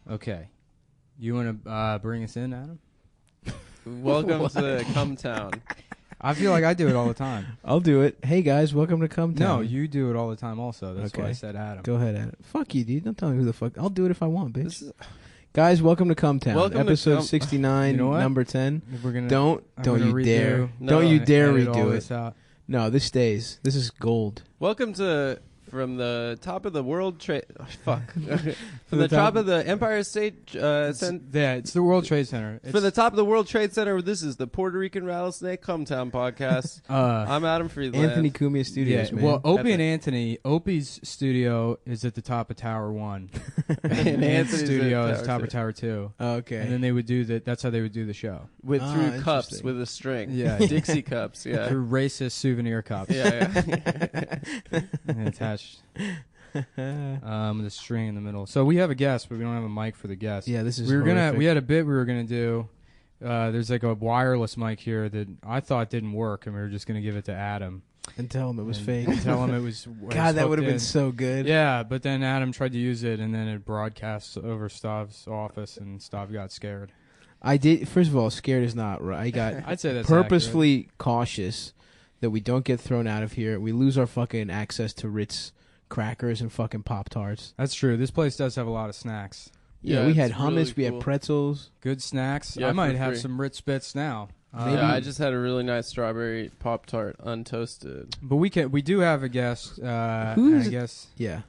Okay. You want to bring us in, Adam? Welcome to Cum Town. I feel like I do it all the time. I'll do it. Hey, guys, welcome to Cum Town. No, you do it all the time also. That's why I said Adam. Go ahead, Adam. Fuck you, dude. Don't tell me who the fuck. I'll do it if I want, bitch. Guys, welcome to Cum Town. Welcome Episode to 69, You know what? number 10. Don't you redo- dare. No, Don't you dare edit all redo this it. out. No, this stays. This is gold. Welcome to from the top of the World Trade. From From the top of the Empire State. It's the World Trade Center. For the top of the World Trade Center, this is the Puerto Rican Rattlesnake Cum Town podcast. I'm Adam Friedland. Anthony Cumia Studios, man. Well, Opie and Anthony. Opie's studio is at the top of Tower 1. and Anthony's studio at is top of Tower 2. Okay. And then they would do that. That's how they would do the show. through cups interesting. with a string. Yeah. Dixie cups. Yeah. Through racist souvenir cups. Yeah. And attached. With a string in the middle. So we have a guest, but we don't have a mic for the guest. Yeah, this is We horrific. had a bit we were gonna do. There's like a wireless mic here that I thought didn't work, and we were just gonna give it to Adam And tell him it was and fake. Tell him it was. God, that would have been in. so good. Yeah, but then Adam tried to use it, and then it broadcast over Stav's office, and Stav got scared. I did. First of all, scared is not right. I got I'd say that's purposefully cautious that we don't get thrown out of here. We lose our fucking access to Ritz crackers and fucking Pop-Tarts. That's true. This place does have a lot of snacks. Yeah, we had it's hummus, really we cool. had pretzels. Good snacks. Yeah, I might for have free. some Ritz Bits now. Maybe. Yeah, I just had a really nice strawberry Pop-Tart untoasted. But we do have a guest. Who's- I guess. Yeah.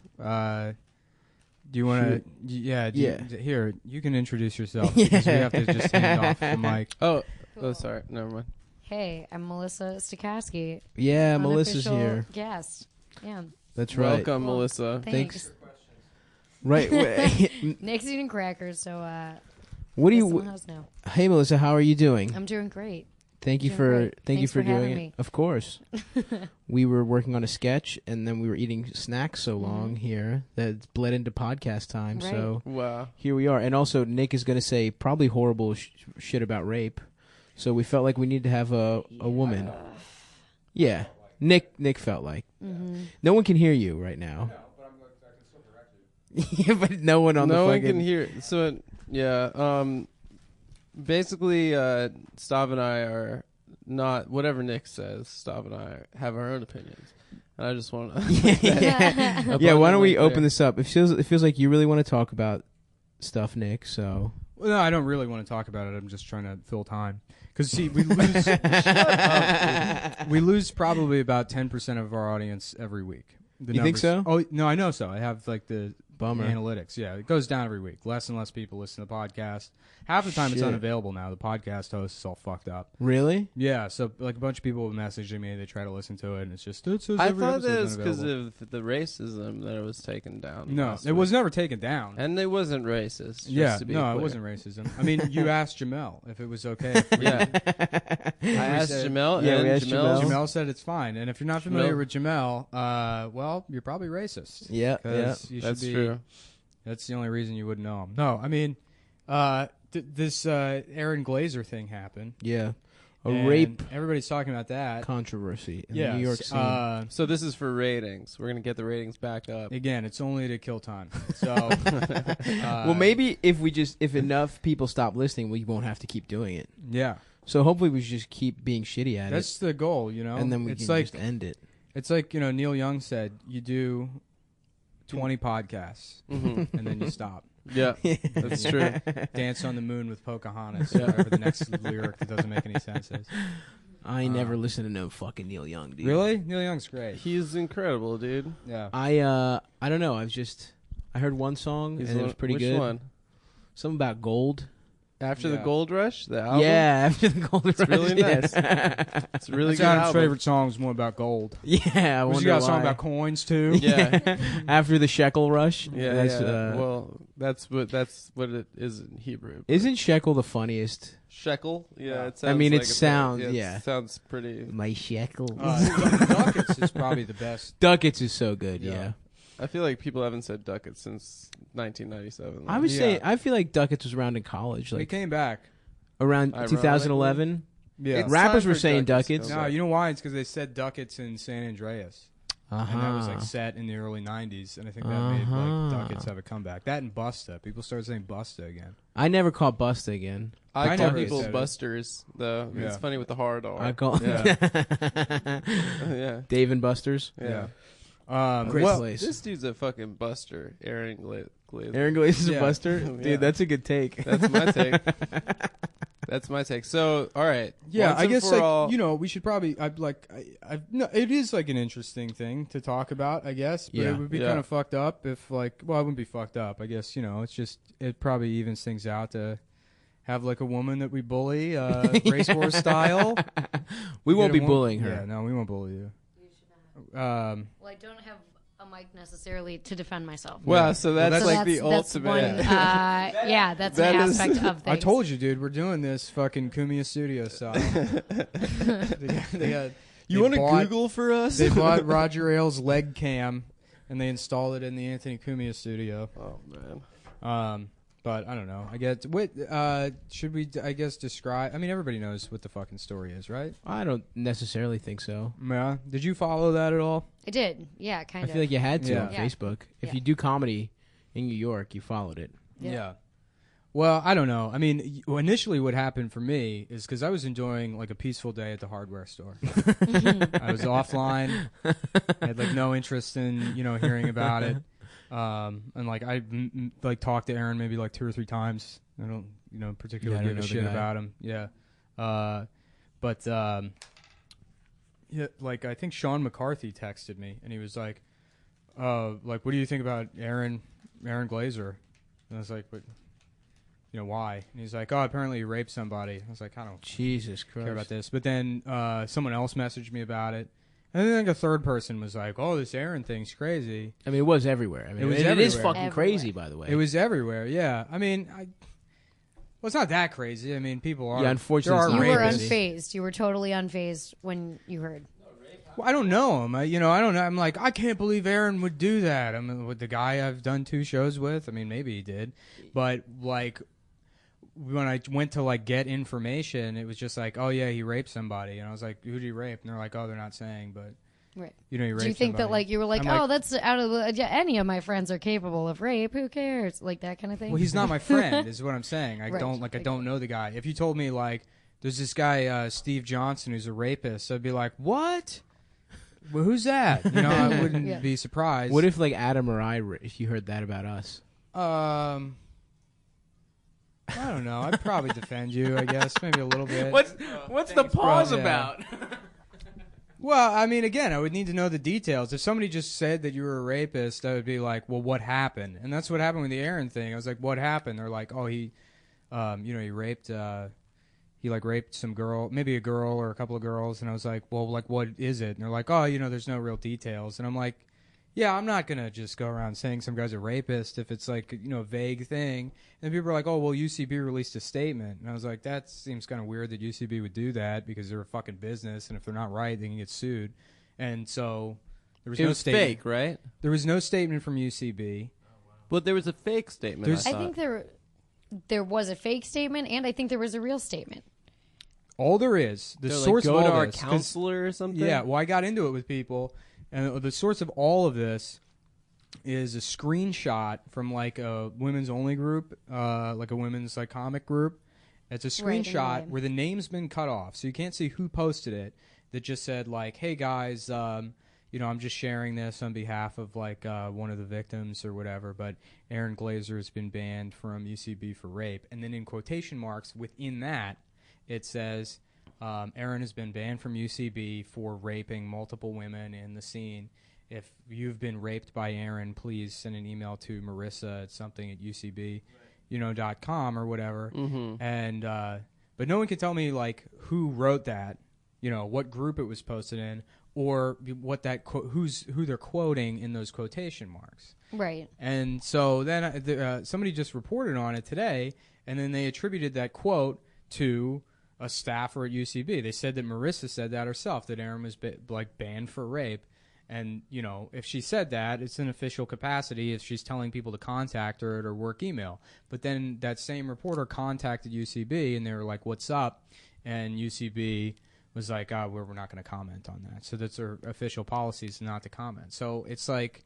Do you want to? Yeah. Here, you can introduce yourself. Yeah. Because we have to just hand off the mic. Oh, sorry. Never mind. Hey, I'm Melissa Stokoski. Yeah, Melissa's unofficial here. Guest. Yeah. That's right. Welcome, Well, Melissa. Thanks. Right. Nick's eating crackers, so What do guess someone you? else now. Hey, Melissa, how are you doing? I'm doing great. Thank you doing for great. thank you Thanks for for having doing me. it. Of course. We were working on a sketch, and then we were eating snacks so long here that it's bled into podcast time. Right. So Wow. here we are. And also, Nick is going to say probably horrible shit about rape. So we felt like we needed to have a woman. Yeah, Nick felt like. No one can hear you right now. Yeah, but no one on the No one fucking... can hear. So yeah. Basically, Stav and I are not whatever Nick says. Stav and I have our own opinions, and I just want to. Yeah, why don't we open this up? It feels like you really want to talk about stuff, Nick. So Well, no, I don't really want to talk about it. I'm just trying to fill time. Because see, we lose. We lose probably about 10% of our audience every week. You think so? Oh no, I know so. I have like the Bummer. analytics. Yeah, it goes down every week. Less and less people listen to the podcast. Half the time it's Shit. unavailable now. The podcast host is all fucked up. really, Yeah, so like a bunch of people messaging me. They try to listen to it, and it's just it says I every thought that episode's was because unavailable. of the racism that it was taken down. No, last it was week. never taken down. and it wasn't racist. Just Yeah, to be no, it clear. wasn't racism. I mean, you asked Jamel if it was okay. If we- Yeah, I asked said- Jamel, Yeah, we and asked Jamel. Jamel said it's fine. And if you're not familiar Jamel. with Jamel, well, you're probably racist. yeah, yeah. 'Cause you should that's be- true. That's the only reason you wouldn't know him. No, I mean, this Aaron Glazer thing happened. Yeah. A and rape Everybody's talking about that. controversy in Yeah, the New York scene. So this is for ratings. We're gonna get the ratings back up. Again, it's only to kill time. So, well, maybe if enough people stop listening, we won't have to keep doing it. yeah, So hopefully we should just keep being shitty at that's the goal. You know, it, and then we it's can like just end it. it's like Neil Young said, you do 20 podcasts Mhm. and then you stop. Yeah, that's true. Dance on the Moon with Pocahontas. Yeah. Whatever the next lyric that doesn't make any sense is. I never listened to no fucking Neil Young, dude. Really? Neil Young's great. He's incredible, dude. Yeah. I don't know. I heard one song He's and it one- was pretty which good. one? Something about gold. After the Yeah. Gold Rush, the album. Yeah, after the Gold Rush. really nice. yeah. It's a really That's good Adam's album. favorite song is more about gold. Yeah, I Was wonder you got a song why. about coins too? Yeah. After the shekel rush. Yeah, That's, yeah. Well, that's what it is in Hebrew. Isn't shekel the funniest? Shekel? Yeah, it sounds. I mean, it like sounds- it yeah. sounds pretty. My shekel. Ducats is probably the best. Ducats is so good. Yeah. Yeah. I feel like people haven't said ducats since 1997. I would Yeah. say I feel like Ducats was around in college, They like came back. around Ironically. 2011. Yeah. It's Rappers time were for saying ducats to ducats. come No, back. you know why? It's because they said ducats in San Andreas. And that was like set in the early 90s. And I think that made like ducats have a comeback. That and Busta. People started saying Busta again. I never caught Busta again. I I call never people said it. busters, though. Yeah. It's funny with the hard R. I call Yeah. Dave and Buster's. Yeah. Great well, place. This dude's a fucking buster, Aaron Glazer. Aaron Glazer is Yeah. a Buster. Dude, Yeah. that's a good take. That's my take. That's my take. So, all right. Yeah, Once I and guess for like all- we should probably. No, it is like an interesting thing to talk about. I guess, but Yeah. it would be Yeah. kind of fucked up if like. Well, it wouldn't be fucked up. I guess it's just it probably evens things out to have like a woman that we bully, race war style. We Get won't a be wo- bullying her. Yeah, no, we won't bully you. Well, I don't have a mic necessarily to defend myself. Wow, so that's that's- like So the that's ultimate. one, yeah, that's That an is- aspect of things. I told you, dude. We're doing this fucking Kumia Studio style. You they want to bought- Google for us? They bought Roger Ailes' leg cam, and they installed it in the Anthony Cumia studio. Oh man. But I don't know. I guess what should we? I guess describe. I mean, everybody knows what the fucking story is, right? I don't necessarily think so. Yeah. Did you follow that at all? I did, yeah, I kind of. feel like you had to Yeah. on Yeah. Facebook. If Yeah. you do comedy in New York, you followed it. Yeah. Well, I don't know. I mean, initially, what happened for me is because I was enjoying like a peaceful day at the hardware store. I was offline. I had like no interest in hearing about it. And like I like talked to Aaron maybe like 2 or 3 times. I don't particularly Yeah, I don't give a know the shit guy. about him. Yeah. But yeah, like I think Sean McCarthy texted me and he was like, like what do you think about Aaron Glazer? And I was like, but why? And he's like, oh, apparently he raped somebody. I was like, I don't Jesus Christ. care about this. But then someone else messaged me about it. And then like a third person was like, oh, this Aaron thing's crazy. I mean, it was everywhere. I mean, It was it is everywhere. fucking crazy, by the way. It was everywhere, yeah. I mean, well, it's not that crazy. I mean, people are. Yeah, unfortunately, there it's are You not were rapists. crazy. unfazed. You were totally unfazed when you heard. Well, I don't know him. I don't know. I'm like, I can't believe Aaron would do that. I mean, with the guy I've done 2 shows with. I mean, maybe he did, but like when I went to like get information, it was just like, oh yeah, he raped somebody, and I was like, who did he rape? And they're like, oh, they're not saying, but Right. he raped. Do you think that somebody. like you were like, I'm oh, that's out of the, yeah, any of my friends are capable of rape? Who cares? Like that kind of thing. Well, he's not my friend, is what I'm saying. I Right. I don't know the guy. If you told me like there's this guy Steve Johnson who's a rapist, I'd be like, what? Well, who's that? I wouldn't Yeah. be surprised. What if like Adam or I, if you heard that about us? I don't know. I'd probably defend you. I guess maybe a little bit. What's the pause bro. Yeah. about? Well, I mean, again, I wowould need to know the details. If somebody just said that you were a rapist, I would be like, well, what happened? And that's what happened with the Aaron thing. I was like, what happened? They're like, oh, he raped. He like raped some girl, maybe a girl or a couple of girls. And I was like, well, like, what is it? And they're like, oh, there's no real details. And I'm like, yeah, I'm not going to just go around saying some guy's a rapist if it's like, a vague thing. And people are like, oh, well, UCB released a statement. And I was like, that seems kind of weird that UCB would do that because they're a fucking business. And if they're not right, they can get sued. And so there was It no was statement. fake, right? There was no statement from UCB. But there was a fake statement. There's- I I thought. think there was a fake statement, and I think there was a real statement. All there is, the They're like, source go of to all our this, 'cause- counselor or something. Yeah, well, I got into it with people, and the source of all of this is a screenshot from like a women's only group, like a women's like comic group. It's a Right, screenshot anyway. where the name's been cut off, so you can't see who posted it. That just said like, "Hey guys, I'm just sharing this on behalf of like one of the victims or whatever." But Aaron Glazer has been banned from UCB for rape, and then in quotation marks within that, it says. Aaron has been banned from UCB for raping multiple women in the scene. If you've been raped by Aaron, please send an email to Marissa at something at UCB. .com or whatever. Mm-hmm. And but no one can tell me like who wrote that, what group it was posted in, or what that who they're quoting in those quotation marks. Right. And so then somebody just reported on it today, and then they attributed that quote to a staffer at UCB. They said that Marissa said that herself, that Aaron was banned for rape. And, if she said that, it's an official capacity if she's telling people to contact her at her work email. But then that same reporter contacted UCB, and they were like, what's up? And UCB was like, we're not going to comment on that. So that's their official policy is not to comment. So it's like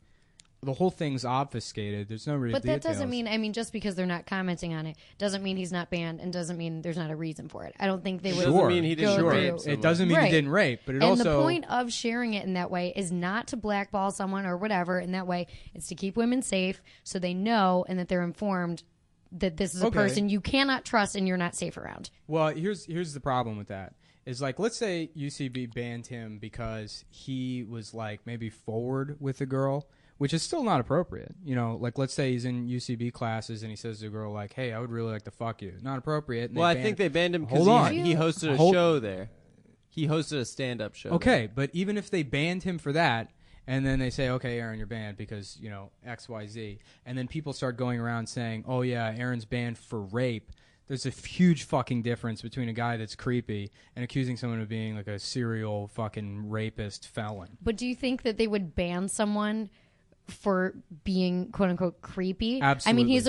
the whole thing's obfuscated. There's no real But details. that doesn't mean, just because they're not commenting on it doesn't mean he's not banned, and doesn't mean there's not a reason for it. I don't think they would. Doesn't mean he didn't go rape through. It doesn't mean he didn't rape, but it and also... the point of sharing it in that way is not to blackball someone or whatever in that way. It's to keep women safe so they know and that they're informed that this is a person you cannot trust and you're not safe around. Well, here's the problem with that. Is like, let's say UCB banned him because he was like maybe forward with a girl, which is still not appropriate. Like let's say he's in UCB classes and he says to a girl like, hey, I would really like to fuck you. Not appropriate. Well, I think they banned him because he hosted a show there. He hosted a stand-up show. Okay, but even if they banned him for that, and then they say, okay, Aaron, you're banned because, X, Y, Z, and then people start going around saying, oh yeah, Aaron's banned for rape, there's a huge fucking difference between a guy that's creepy and accusing someone of being like a serial fucking rapist felon. But do you think that they would ban someone for being quote unquote creepy? Absolutely. I mean, he's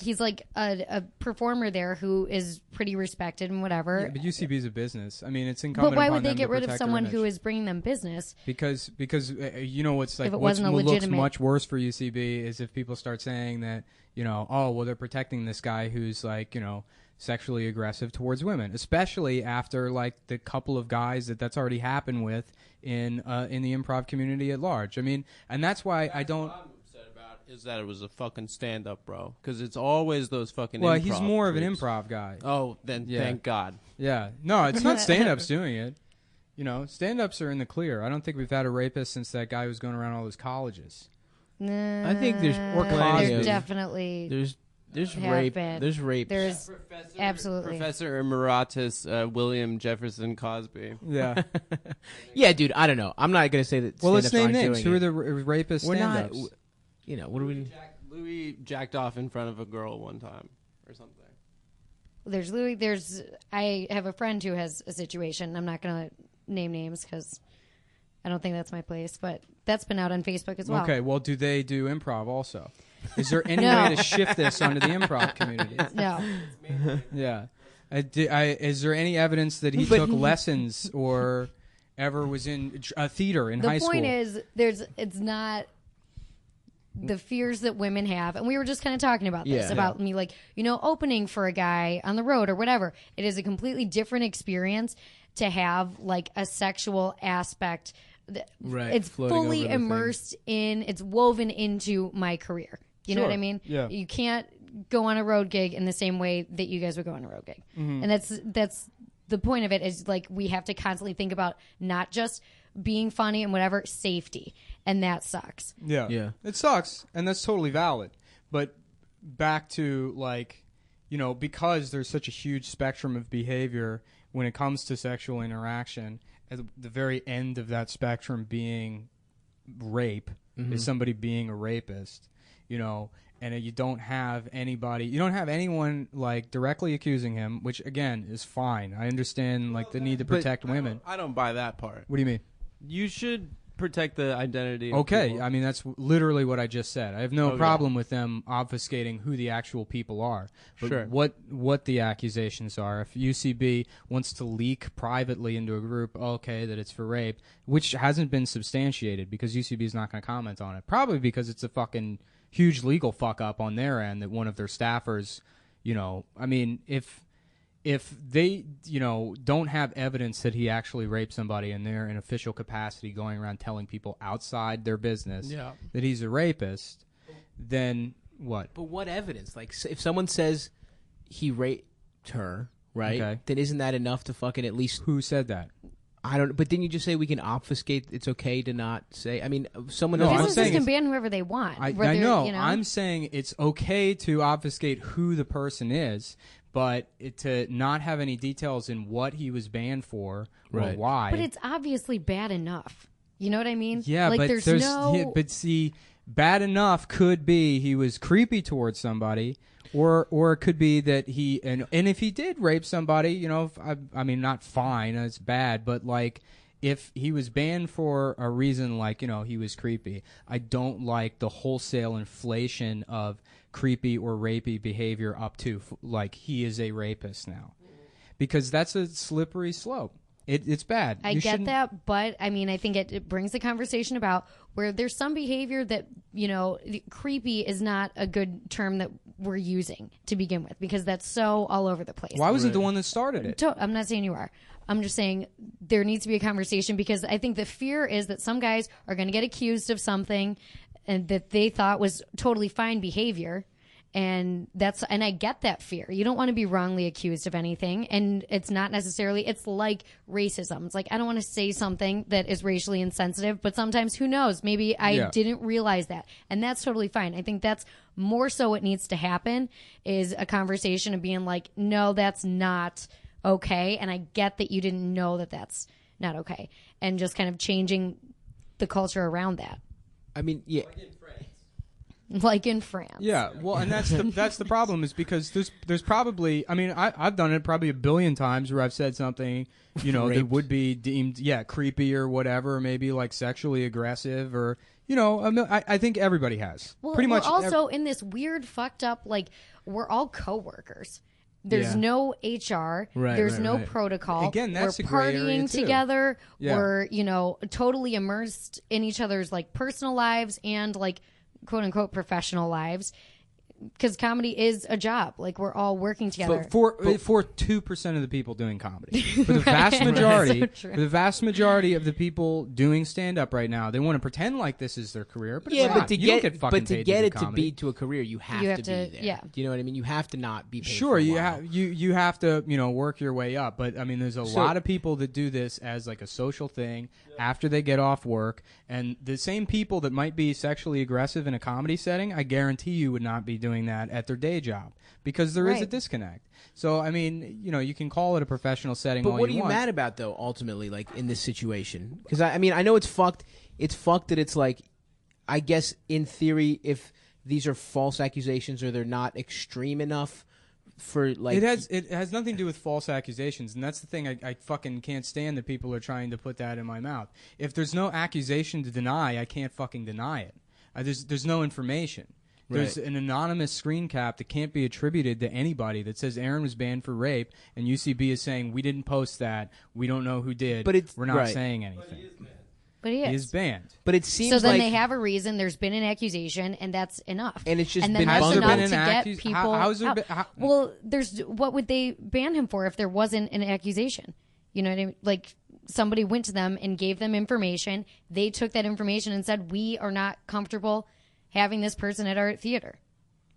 he's like a performer there who is pretty respected and whatever. Yeah, but UCB's a business. I mean, it's incumbent. But why upon would they them get to rid of protect someone their who image. is bringing them business? Because what's like If it what wasn't a looks legitimate- much worse for UCB is if people start saying that oh well they're protecting this guy who's like sexually aggressive towards women, especially after like the couple of guys that's already happened with in the improv community at large. I mean, and that's why I don't. What I'm upset about is that it was a fucking stand-up, bro. Because it's always those fucking. Well, improv he's more of an groups. improv guy. Oh, then Yeah. thank God. Yeah, no, it's not stand-ups doing it. Stand-ups are in the clear. I don't think we've had a rapist since that guy who was going around all those colleges. Nah, I think there's plenty there's of- definitely there's have rape. been. There's rape. There's absolutely. Professor Emeritus William Jefferson Cosby. Yeah. Yeah, dude. I don't know. I'm not gonna say that. Well, let's stand-ups name aren't names. doing Who are it. the rapist We're not. stand-ups? What do we? Louis jacked off in front of a girl one time or something. There's Louis. I have a friend who has a situation. I'm not going to name names because I don't think that's my place, but that's been out on Facebook as well. Okay, well, do they do improv also? Is there any No. way to shift this onto the improv community? No. Yeah. Is there any evidence that he took lessons or ever was in theater in high The school? point is, it's not the fears that women have, and we were just kind of talking about this, Yeah. about me, like, opening for a guy on the road or whatever. It is a completely different experience to have like a sexual aspect. Right, It's floating fully over the thing. immersed in. It's woven into my career. You know what I mean? Yeah. You can't go on a road gig in the same way that you guys would go on a road gig, and that's the point of it. Is like we have to constantly think about not just being funny and whatever, safety, and that sucks. Yeah. Yeah. It sucks, and that's totally valid. But back to, like, because there's such a huge spectrum of behavior when it comes to sexual interaction, at the very end of that spectrum being rape is somebody being a rapist, and you don't have anyone like directly accusing him, which again is fine. I understand like the need to protect women. I don't buy that part. What do you mean? You should protect the identity of Okay, people. I mean that's literally what I just said. I have no Okay. problem with them obfuscating who the actual people are. But Sure. what the accusations are. If UCB wants to leak privately into a group, okay, that it's for rape, which hasn't been substantiated because UCB is not going to comment on it. Probably because it's a fucking huge legal fuck up on their end that one of their staffers, I mean, if they, don't have evidence that he actually raped somebody and they're in official capacity going around telling people outside their business that he's a rapist, then what? But what evidence? Like, if someone says he raped her, right? Okay. Then isn't that enough to fucking at least? Who said that? I don't. But didn't you just say we can obfuscate? It's okay to not say. I mean, someone. No, I'm else. saying can ban whoever they want. I whether, know. You know. I'm saying it's okay to obfuscate who the person is, but to not have any details in what he was banned for or Right. why. But it's obviously bad enough. You know what I mean? Yeah, like, but there's no. yeah, but see, bad enough could be he was creepy towards somebody, or it could be that he and if he did rape somebody, you know, I mean, not fine, it's bad, but like if he was banned for a reason like, you know, he was creepy, I don't like the wholesale inflation of creepy or rapey behavior up to like he is a rapist now, because that's a slippery slope. It's bad. I get that, but I mean, I think it brings the conversation about where there's some behavior that, you know, creepy is not a good term that we're using to begin with, because that's so all over the place. Well, I wasn't the one that started it. I'm not saying you are. I'm just saying there needs to be a conversation, because I think the fear is that some guys are going to get accused of something and that they thought was totally fine behavior. And I get that fear. You don't want to be wrongly accused of anything. And it's not necessarily, it's like racism. It's like, I don't want to say something that is racially insensitive, but sometimes who knows? Maybe I didn't realize that. And that's totally fine. I think that's more so what needs to happen is a conversation of being like, no, that's not okay. And I get that you didn't know that that's not okay. And just kind of changing the culture around that. I mean, yeah. Like in France. Yeah, well, and that's the problem, is because there's probably, I mean, I've done it probably a billion times where I've said something, you know, that would be deemed, creepy or whatever, or maybe like sexually aggressive, or, you know, I think everybody has. Well, pretty much. We're also in this weird, fucked up, like, we're all coworkers. There's no HR. There's no protocol. Again, that's we're a gray area partying too. together. Yeah. We're, you know, totally immersed in each other's like personal lives and like quote unquote professional lives, because comedy is a job. Like, we're all working together. For 2% of the people doing comedy, for the vast majority, So for the vast majority of the people doing stand up right now, they want to pretend like this is their career. But it's not. but to You don't get fucking but to paid get do it to comedy. be to a career, you have to be there. Yeah. Do you know what I mean? You have to not be paid Sure, for a you while. have you have to, you know, work your way up. But I mean, there's a lot of people that do this as like a social thing after they get off work, and the same people that might be sexually aggressive in a comedy setting, I guarantee you would not be doing that at their day job, because there is a Right. disconnect. So I mean, you know, you can call it a professional setting. But all what are you you want. mad about, though, ultimately, like, in this situation? Because, I mean, I know it's fucked. It's fucked that it's like, I guess, in theory, if these are false accusations or they're not extreme enough for, like... It has nothing to do with false accusations, and that's the thing. I fucking can't stand that people are trying to put that in my mouth. If there's no accusation to deny, I can't fucking deny it. There's no information. There's an anonymous screen cap that can't be attributed to anybody that says Aaron was banned for rape, and UCB is saying we didn't post that, we don't know who did, But we're not saying anything. But he is. He is banned. But it seems So then like... they have a reason. There's been an accusation, and that's enough. And it's just and then been that's buzzed enough about. to get people how's there out. been- Well, what would they ban him for if there wasn't an accusation? You know what I mean? Like, somebody went to them and gave them information. They took that information and said, we are not comfortable having this person at our theater.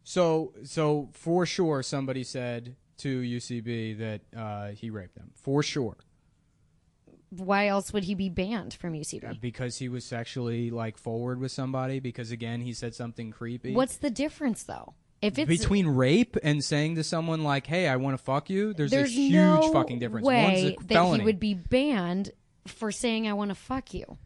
So for sure somebody said to UCB that he raped them. For sure. Why else would he be banned from UCB? Because he was sexually like forward with somebody, because again he said something creepy. What's the difference, though? If it's between rape and saying to someone like, "Hey, I want to fuck you," there's a huge no fucking difference. way One's a that felony. he would be banned for saying, "I want to fuck you."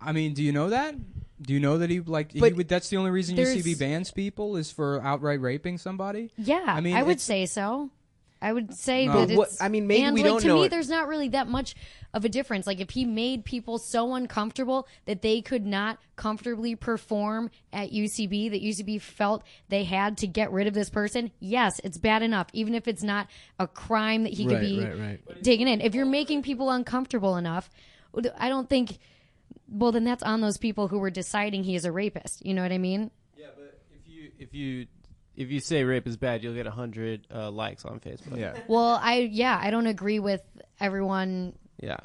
I mean, do you know that? Do you know that he But would? That's the only reason there's- UCB bans people is for outright raping somebody. Yeah, I mean, I would it's- say so. I would say No. that What- it's. I mean, maybe and we like, don't to know me, it. there's not really that much of a difference. Like, if he made people so uncomfortable that they could not comfortably perform at UCB, that UCB felt they had to get rid of this person, yes, it's bad enough. Even if it's not a crime that he could be taken in. If you're making people uncomfortable enough, I don't think. Well, then that's on those people who were deciding he is a rapist. You know what I mean? Yeah, but if you say rape is bad, you'll get 100 likes on Facebook. Yeah, Well, I don't agree with everyone. Yeah.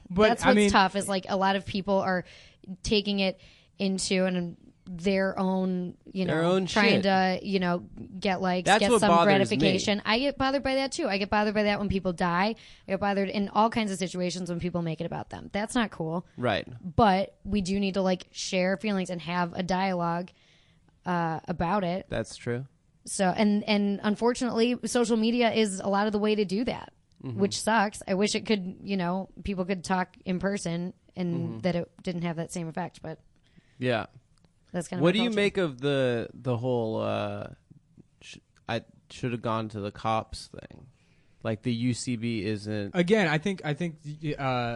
but That's I what's mean, tough is like a lot of people are taking it into, and their own, Their own trying shit. to, get likes, That's get what some bothers gratification. me. I get bothered by that too. I get bothered by that when people die. I get bothered in all kinds of situations when people make it about them. That's not cool. Right. But we do need to share feelings and have a dialogue about it. That's true. So and unfortunately, social media is a lot of the way to do that, which sucks. I wish it could, people could talk in person and that it didn't have that same effect. But Yeah. that's kind of What do you make of the whole I should have gone to the cops thing? Like the UCB isn't. Again, I think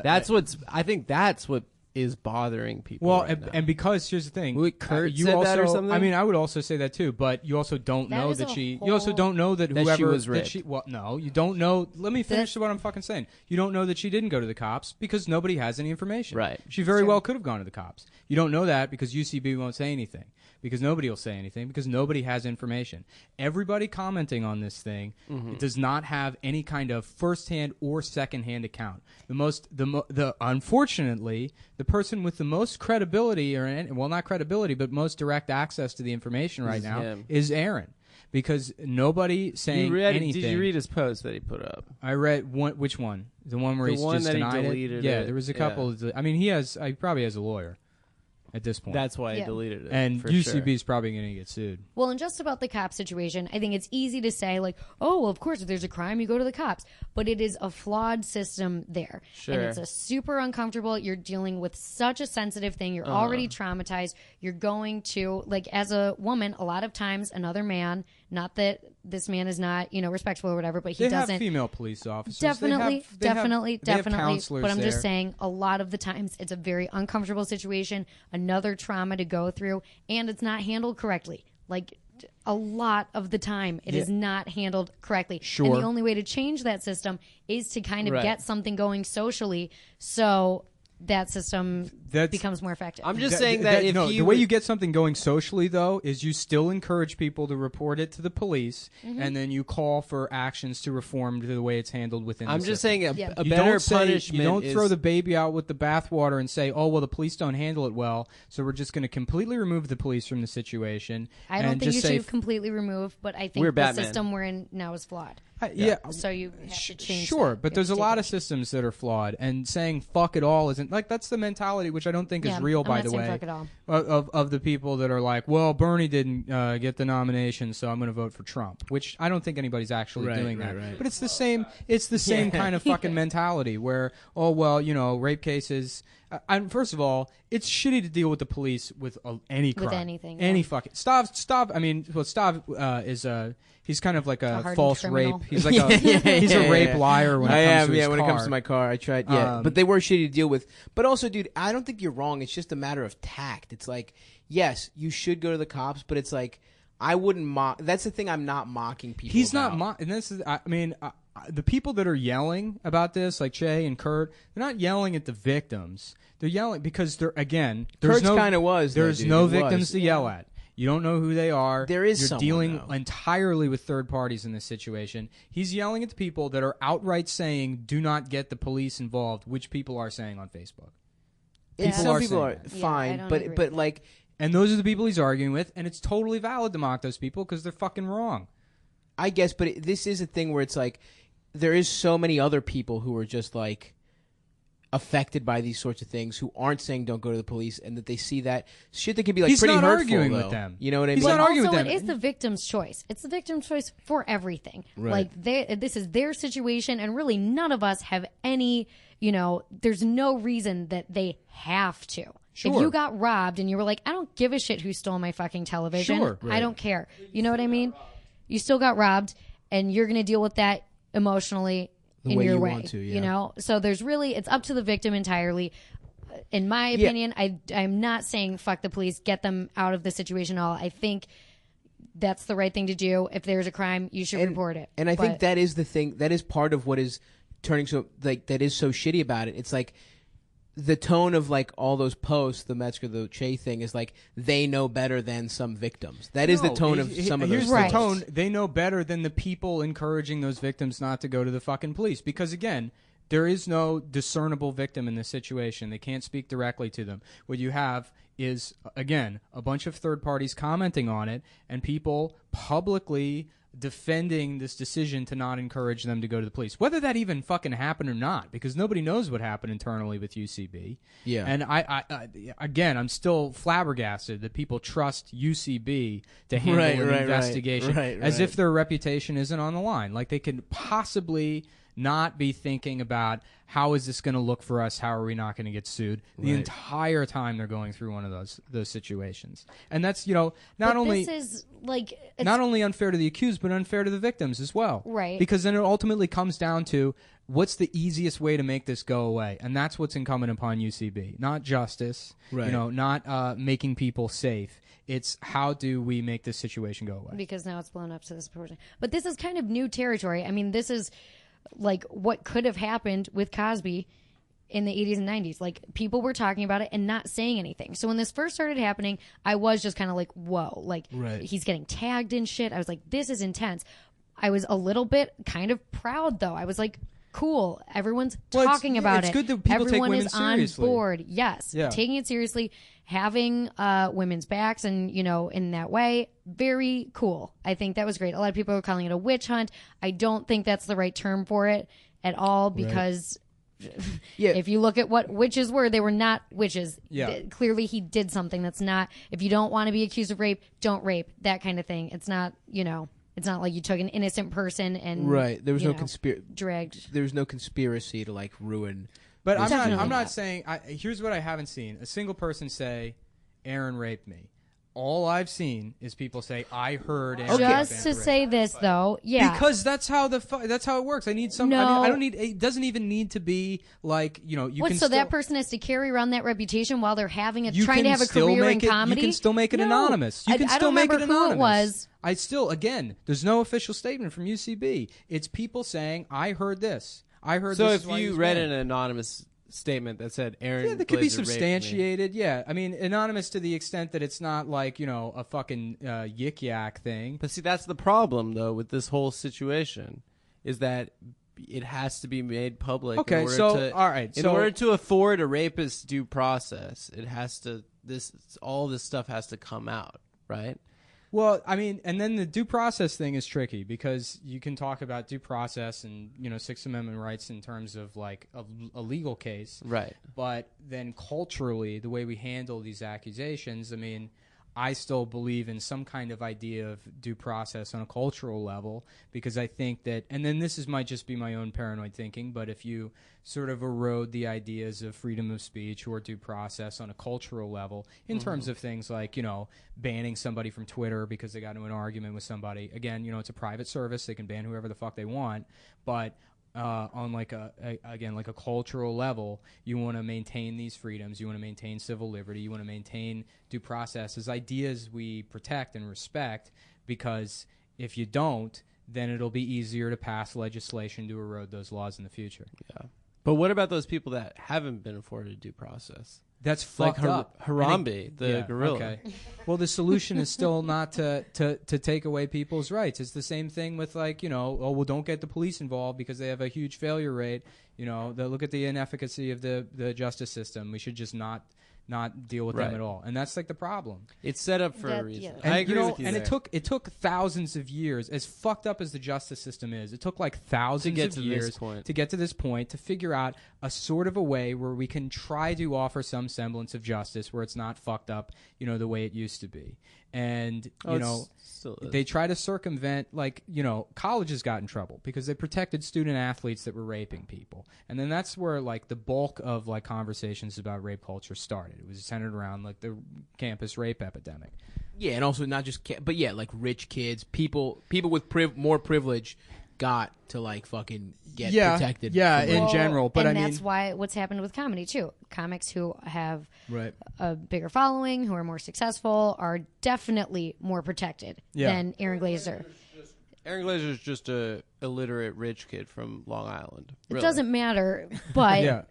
That's what is bothering people. well, right now. and because here's the thing, Wait, Kurt you said also, that or something? I mean, I would also say that too, but you also don't That know is that a she. You also whole- don't know that That she whoever was raped. well, no, you don't know. Let me finish what I'm fucking saying. You don't know that she didn't go to the cops because nobody has any information. Right. She very well could have gone to the cops. You don't know that because UCB won't say anything. Because nobody will say anything because nobody has information. Everybody commenting on this thing it does not have any kind of first-hand or second-hand account. Unfortunately, the person with the most credibility not credibility, but most direct access to the information right now him. is Aaron. Because nobody saying anything. Did you read his post that he put up? I read which one? The one where The he's one just that he denied deleted it. Yeah, it. there was a Yeah. couple. I mean, he probably has a lawyer at this point. That's why Yeah. he deleted it. And for UCB sure. is probably going to get sued. Well, and just about the cop situation, I think it's easy to say, oh, well, of course, if there's a crime, you go to the cops. But it is a flawed system there. Sure. And it's a super uncomfortable. You're dealing with such a sensitive thing. You're already traumatized. You're going to, as a woman, a lot of times another man, not that this man is not, respectful or whatever, but he They doesn't. have female police officers. Definitely. They have counselors But I'm just there. saying, a lot of the times, it's a very uncomfortable situation, another trauma to go through, and it's not handled correctly. A lot of the time, it is not handled correctly. Sure. And the only way to change that system is to kind of Right. get something going socially, so that system becomes more effective. I'm just saying that if the way you get something going socially, though, is you still encourage people to report it to the police, and then you call for actions to reform to the way it's handled within. I'm the just system. saying a You better don't say- punishment. You don't throw is- the baby out with the bathwater and say, "Oh, well, the police don't handle it well, so we're just going to completely remove the police from the situation." I don't and think you just say, should completely remove, but I think We're the Batman. system we're in now is flawed. yeah. So you have to change Sure, that. but You there's a have to lot take of systems that are flawed, and saying "fuck it all" isn't that's the mentality, which I don't think is real. I'm By not the saying way, fuck it all. of the people that are like, well, Bernie didn't get the nomination, so I'm going to vote for Trump. Which I don't think anybody's actually Right, doing right, that. right. But it's the same. It's the same kind of fucking mentality where, oh well, rape cases. First of all, it's shitty to deal with the police with any crime, anything, any yeah. fucking Stav. I mean, well, Stav is he's kind of like a hardened false criminal. rape. He's like he's a rape liar when I it comes am, to his when it comes car. to my car. I tried, but they were shitty to deal with. But also, dude, I don't think you're wrong. It's just a matter of tact. It's like, yes, you should go to the cops, but it's like, I wouldn't mock. That's the thing. I'm not mocking people. He's about. not, and this is. I mean, the people that are yelling about this, like Che and Kurt, they're not yelling at the victims. They're yelling because there's Kurt's no kinda was, though, There's dude. no It victims was. to yell at. You don't know who they are. There is You're someone, dealing though. entirely with third parties in this situation. He's yelling at the people that are outright saying, "Do not get the police involved," which people are saying on Facebook. And People some are people saying are that. Yeah, I fine, don't but agree but with like. And those are the people he's arguing with, and it's totally valid to mock those people because they're fucking wrong. I guess, but this is a thing where it's like there is so many other people who are just like affected by these sorts of things who aren't saying don't go to the police, and that they see that shit that can be like He's pretty not hurtful. arguing with though. them. You know what I He's mean? not arguing Also, with them. it is the victim's choice. It's the victim's choice for everything. Right. This is their situation, and really none of us have any, there's no reason that they have to. Sure. If you got robbed and you were like, I don't give a shit who stole my fucking television. Sure. I don't care. You know what I mean? You still got robbed, and you're going to deal with that emotionally The in way your you way. want to, yeah. You know? So there's really, it's up to the victim entirely. In my opinion, I'm not saying fuck the police, get them out of the situation at all. I think that's the right thing to do. If there's a crime, you should report it. And I think But- that is the thing. That is part of what is turning that is so shitty about it. It's like the tone of like all those posts, the Metzger, the Che thing is like they know better than some victims. That is the No, tone of some of those. Here's Right. the tone. They know better than the people encouraging those victims not to go to the fucking police. Because again, There is no discernible victim in this situation. They can't speak directly to them. What you have is, again, a bunch of third parties commenting on it and people publicly defending this decision to not encourage them to go to the police. Whether that even fucking happened or not, because nobody knows what happened internally with UCB. Yeah. And again, I'm still flabbergasted that people trust UCB to handle an investigation as if their reputation isn't on the line. Like they could possibly not be thinking about how is this going to look for us? How are we not going to get sued? The entire time they're going through one of those situations, and that's not only this is like not only unfair to the accused, but unfair to the victims as well. Right. Because then it ultimately comes down to what's the easiest way to make this go away, and that's what's incumbent upon UCB, not justice. Right. Not making people safe. It's how do we make this situation go away? Because now it's blown up to this proportion. But this is kind of new territory. I mean, this is like what could have happened with Cosby in the 80s and 90s. Like people were talking about it and not saying anything. So when this first started happening, I was just kind of like, whoa, like he's getting tagged and shit. I was like, this is intense. I was a little bit kind of proud though. I was like, cool. Everyone's talking about it. It's good that people Everyone take women is on seriously. board. Yes. Yeah. Taking it seriously, having women's backs and, in that way, very cool. I think that was great. A lot of people are calling it a witch hunt. I don't think that's the right term for it at all because if you look at what witches were, they were not witches. Yeah. Clearly he did something that's not, if you don't want to be accused of rape, don't rape. That kind of thing. It's not, it's not like you took an innocent person and there was no dragged. There was no conspiracy to like ruin. But I'm Definitely not not. saying. Here's what I haven't seen: a single person say, "Aaron raped me." All I've seen is people say, "I heard." Aaron Just to say this, though, because that's how that's how it works. I need some. No. I don't need. It doesn't even need to be like you What? can. So still, that person has to carry around that reputation while they're having you trying can to have a still career in make it, comedy. You can still make it No. anonymous. You can I still don't make it remember anonymous. who it was. I still, again, there's no official statement from UCB. It's people saying, "I heard this. I heard." So this if is why he you was read mad." an anonymous statement that said Aaron, that could be Glazer raped me. substantiated. Yeah, I mean, anonymous to the extent that it's not like a fucking yik yak thing. But see, that's the problem though with this whole situation, is that it has to be made public. Okay, in order so to, all right, in so order to afford a rapist due process, it has to all this stuff has to come out, right? well, I mean, and then the due process thing is tricky because you can talk about due process and Sixth Amendment rights in terms of like a legal case, Right. but then culturally, the way we handle these accusations, I mean, I still believe in some kind of idea of due process on a cultural level because I think that, and then might just be my own paranoid thinking, but if you sort of erode the ideas of freedom of speech or due process on a cultural level in terms of things like, banning somebody from Twitter because they got into an argument with somebody, again, it's a private service. They can ban whoever the fuck they want, but on like a cultural level, you want to maintain these freedoms, you want to maintain civil liberty, you want to maintain due process as ideas we protect and respect, because if you don't, then it'll be easier to pass legislation to erode those laws in the future. Yeah. But what about those people that haven't been afforded due process? That's Like fucked up. Harambe, the Yeah, gorilla. Okay. Well, the solution is still not to take away people's rights. It's the same thing with don't get the police involved because they have a huge failure rate. Look at the inefficacy of the justice system. We should just not deal with them Right. at all. And that's like the problem. It's set up for a That- reason. yeah. And, I agree with you and there. it took thousands of years, as fucked up as the justice system is, it took like thousands To get of to years this point. to get to this point to figure out a sort of a way where we can try to offer some semblance of justice where it's not fucked up, the way it used to be. And, Still is. they try to circumvent, colleges got in trouble because they protected student athletes that were raping people. And then that's where, the bulk of, conversations about rape culture started. It was centered around, the campus rape epidemic. Yeah, and also not just but yeah, like rich kids, people with more privilege got to fucking get protected. Yeah, from in rape. general. But and I mean, that's why what's happened with comedy too. Comics who have Right. a bigger following, who are more successful, are definitely more protected than Aaron Glazer. Aaron Glazer is just a illiterate rich kid from Long Island. It doesn't matter, but Yeah.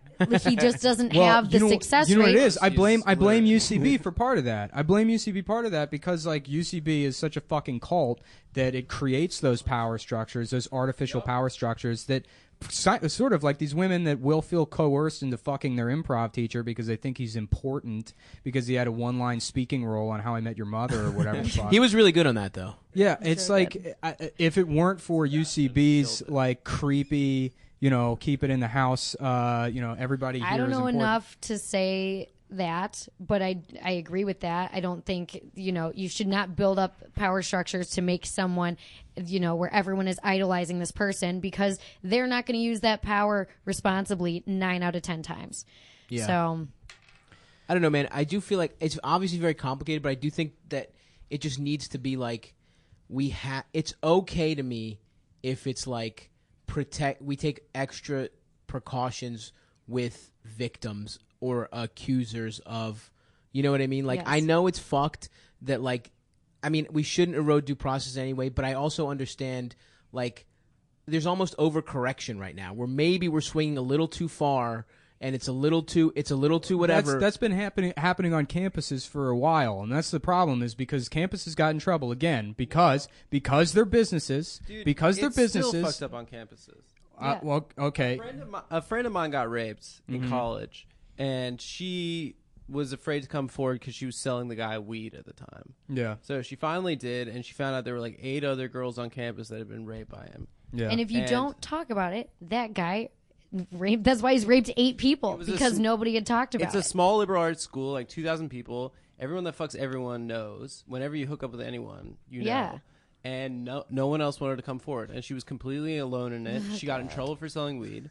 he just doesn't have the success You know rate. what it is? I blame hilarious. UCB for part of that. I blame UCB part of that because UCB is such a fucking cult that it creates those power structures, those artificial power structures that sort of like these women that will feel coerced into fucking their improv teacher because they think he's important because he had a one-line speaking role on How I Met Your Mother or whatever the fuck. He was really good on that, though. Yeah, it's like if it weren't for UCB's like creepy, keep it in the house, everybody here I don't is know important. enough to say that, but I agree with that. I don't think, you should not build up power structures to make someone, where everyone is idolizing this person because they're not going to use that power responsibly 9 out of 10 times. Yeah. So I don't know, man. I do feel like it's obviously very complicated, but I do think that it just needs to be like it's okay to me if it's like we take extra precautions with victims or accusers of, you know what I mean? Like, yes. I know it's fucked that, like, I mean, we shouldn't erode due process anyway, but I also understand, like, there's almost overcorrection right now where maybe we're swinging a little too far and it's a little too whatever. That's been happening on campuses for a while, and that's the problem is because campuses got in trouble again because they're businesses. Dude, because they're businesses. Still fucked up on campuses. Yeah. Well, okay. A friend of mine got raped in college, and she was afraid to come forward because she was selling the guy weed at the time. Yeah. So she finally did, and she found out there were like 8 other girls on campus that had been raped by him. Yeah. And if you don't talk about it, that guy raped. That's why he's raped 8 people because nobody had talked about it. It's a small liberal arts school, like 2,000 people. Everyone that fucks everyone knows. Whenever you hook up with anyone, you know. And no one else wanted to come forward, and she was completely alone in it. She got in trouble for selling weed.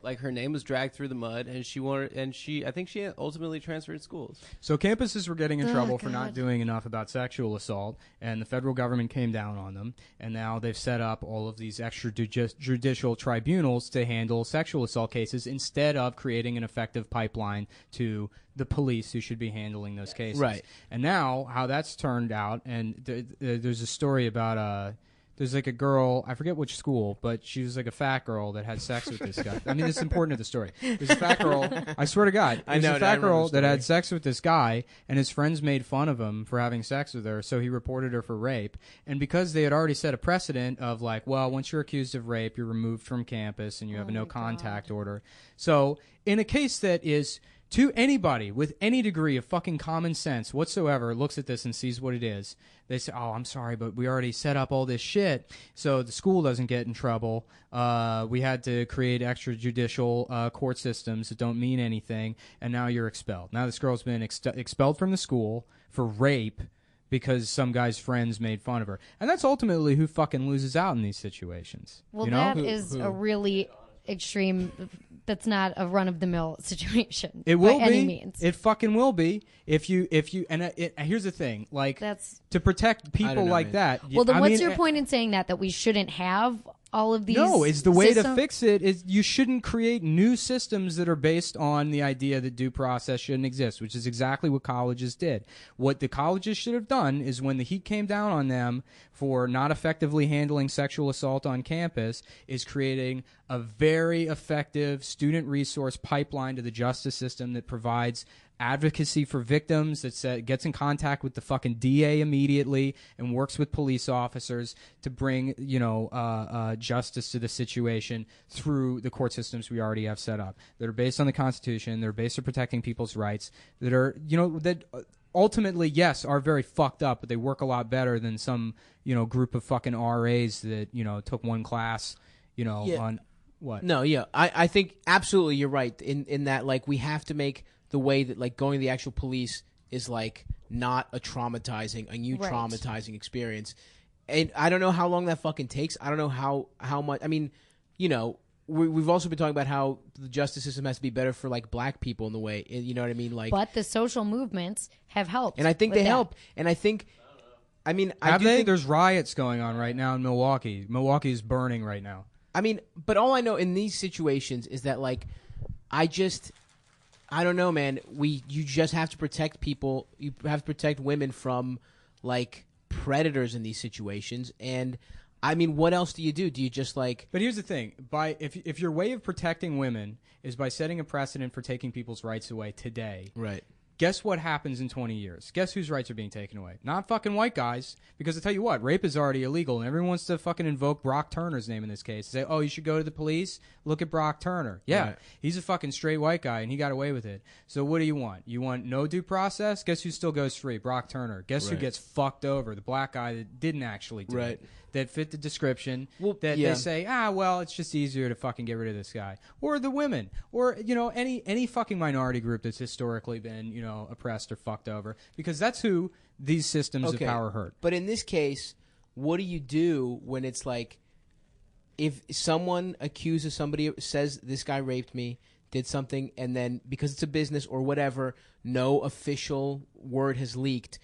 Like her name was dragged through the mud, and I think she ultimately transferred schools. So campuses were getting in trouble for not doing enough about sexual assault, and the federal government came down on them, and now they've set up all of these extrajudicial tribunals to handle sexual assault cases instead of creating an effective pipeline to the police who should be handling those cases. Right. And now how that's turned out, and there's a story about there's like a girl, I forget which school, but she was like a fat girl that had sex with this guy. I mean, this is important to the story. There's a fat girl, I swear to God, there's a fat girl that had sex with this guy, and his friends made fun of him for having sex with her, so he reported her for rape. And because they had already set a precedent of like, well, once you're accused of rape, you're removed from campus and you have a no contact order. So in a case that is to anybody with any degree of fucking common sense whatsoever looks at this and sees what it is, they say, oh, I'm sorry, but we already set up all this shit so the school doesn't get in trouble. We had to create extrajudicial court systems that don't mean anything, and now you're expelled. Now this girl's been expelled from the school for rape because some guy's friends made fun of her. And that's ultimately who fucking loses out in these situations. Well, you know? that is a really extreme... That's not a run-of-the-mill situation. It will by be. any means. It fucking will be if you and here's the thing, like to protect people like that. Well, then what's your point in saying that we shouldn't have all of these? No, it's the way to fix it is you shouldn't create new systems that are based on the idea that due process shouldn't exist, which is exactly what colleges did. What the colleges should have done is when the heat came down on them for not effectively handling sexual assault on campus is creating a very effective student resource pipeline to the justice system that provides advocacy for victims, that gets in contact with the fucking DA immediately and works with police officers to bring, justice to the situation through the court systems we already have set up that are based on the Constitution, that are based on protecting people's rights, that are, that ultimately, yes, are very fucked up, but they work a lot better than some, group of fucking RAs that, took one class, on what? No, yeah. I think absolutely you're right in that, like, we have to make the way that, like, going to the actual police is, like, not a new traumatizing experience. And I don't know how long that fucking takes. I don't know how much. I mean, we've also been talking about how the justice system has to be better for, like, black people in the way, you know what I mean? Like, but the social movements have helped. And I think they help. And I think, I mean, I do think there's riots going on right now in Milwaukee. Milwaukee is burning right now. I mean, but all I know in these situations is that, like, I don't know, man. You just have to protect people. You have to protect women from, like, predators in these situations. And I mean, what else do you do? Do you just, like? But here's the thing: if your way of protecting women is by setting a precedent for taking people's rights away today, right? guess what happens in 20 years? Guess whose rights are being taken away? Not fucking white guys, because I tell you what, rape is already illegal, and everyone wants to fucking invoke Brock Turner's name in this case. Say, oh, you should go to the police, look at Brock Turner. Yeah, right. He's a fucking straight white guy, and he got away with it. So what do you want? You want no due process? Guess who still goes free? Brock Turner. Guess who gets fucked over? The black guy that didn't actually do it. That fit the description, they say, well, it's just easier to fucking get rid of this guy. Or the women. Or, any fucking minority group that's historically been, oppressed or fucked over. Because that's who these systems of power hurt. But in this case, what do you do when it's like, if someone accuses somebody, says this guy raped me, did something, and then because it's a business or whatever, no official word has leaked,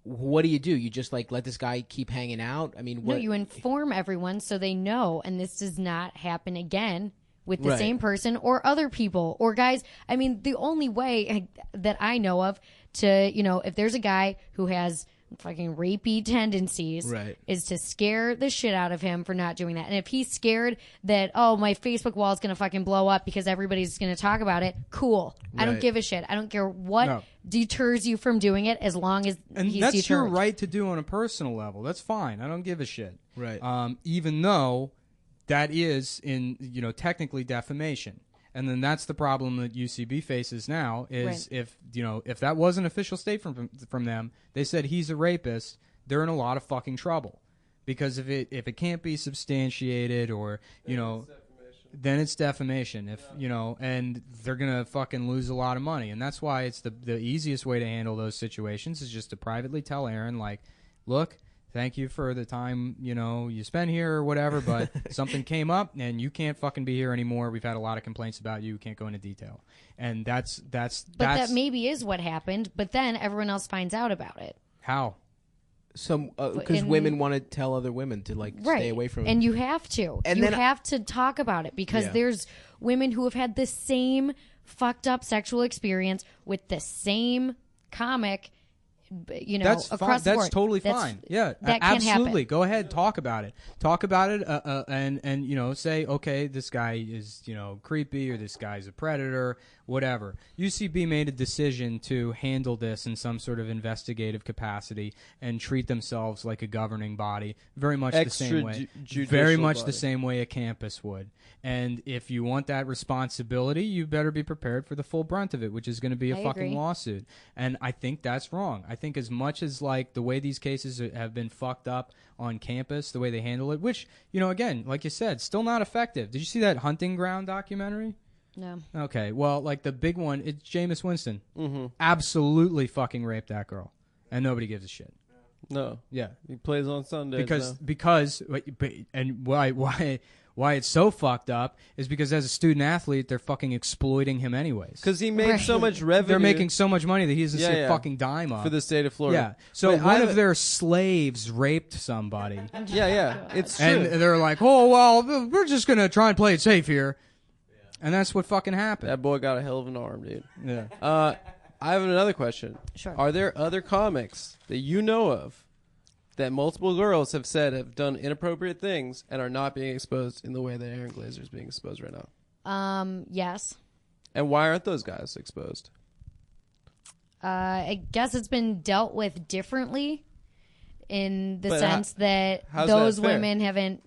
what do? You just let this guy keep hanging out? I mean, no, you inform everyone so they know, and this does not happen again with the same person or other people or guys. I mean, the only way that I know of to, if there's a guy who has fucking rapey tendencies is to scare the shit out of him for not doing that. And if he's scared that, oh, my Facebook wall is going to fucking blow up because everybody's going to talk about it, cool. I don't give a shit. I don't care what deters you from doing it as long as he's that's deterred. your right to do on a personal level. That's fine. I don't give a shit. Right. Even though that is in, technically defamation. And then that's the problem that UCB faces now is if that was an official statement from them, they said he's a rapist, they're in a lot of fucking trouble. Because if it can't be substantiated or, then it's defamation. If, and they're going to fucking lose a lot of money. And that's why it's the easiest way to handle those situations is just to privately tell Aaron, look, thank you for the time, you spent here or whatever, but something came up and you can't fucking be here anymore. We've had a lot of complaints about you. Can't go into detail. And that's that maybe is what happened, but then everyone else finds out about it. How? Because women want to tell other women to stay away from it. And you have to. And you have to talk about it because there's women who have had the same fucked up sexual experience with the same comic, that's across the board. That's totally fine. Yeah, that absolutely. Happen. Go ahead, talk about it. Talk about it, and say, okay, this guy is creepy, or this guy's a predator, whatever. UCB made a decision to handle this in some sort of investigative capacity and treat themselves like a governing body, very much the same way, the same way a campus would. And if you want that responsibility, you better be prepared for the full brunt of it, which is going to be a fucking lawsuit. And I think that's wrong. I think as much as the way these cases have been fucked up on campus, the way they handle it, which, again, like you said, still not effective. Did you see that Hunting Ground documentary? No. Okay. Well, the big one, it's Jameis Winston. Mm-hmm. Absolutely fucking raped that girl. And nobody gives a shit. No. Yeah. He plays on Sundays. Because and why it's so fucked up is because as a student athlete, they're fucking exploiting him anyways. Because he made so much revenue. They're making so much money that he doesn't see a fucking dime of. For the state of Florida. Yeah. So one of their slaves raped somebody. Yeah. It's true. And they're like, oh, well, we're just going to try and play it safe here. And that's what fucking happened. That boy got a hell of an arm, dude. Yeah. I have another question. Sure. Are there other comics that you know of that multiple girls have said have done inappropriate things and are not being exposed in the way that Aaron Glazer is being exposed right now? Yes. And why aren't those guys exposed? I guess it's been dealt with differently in the sense that those women haven't,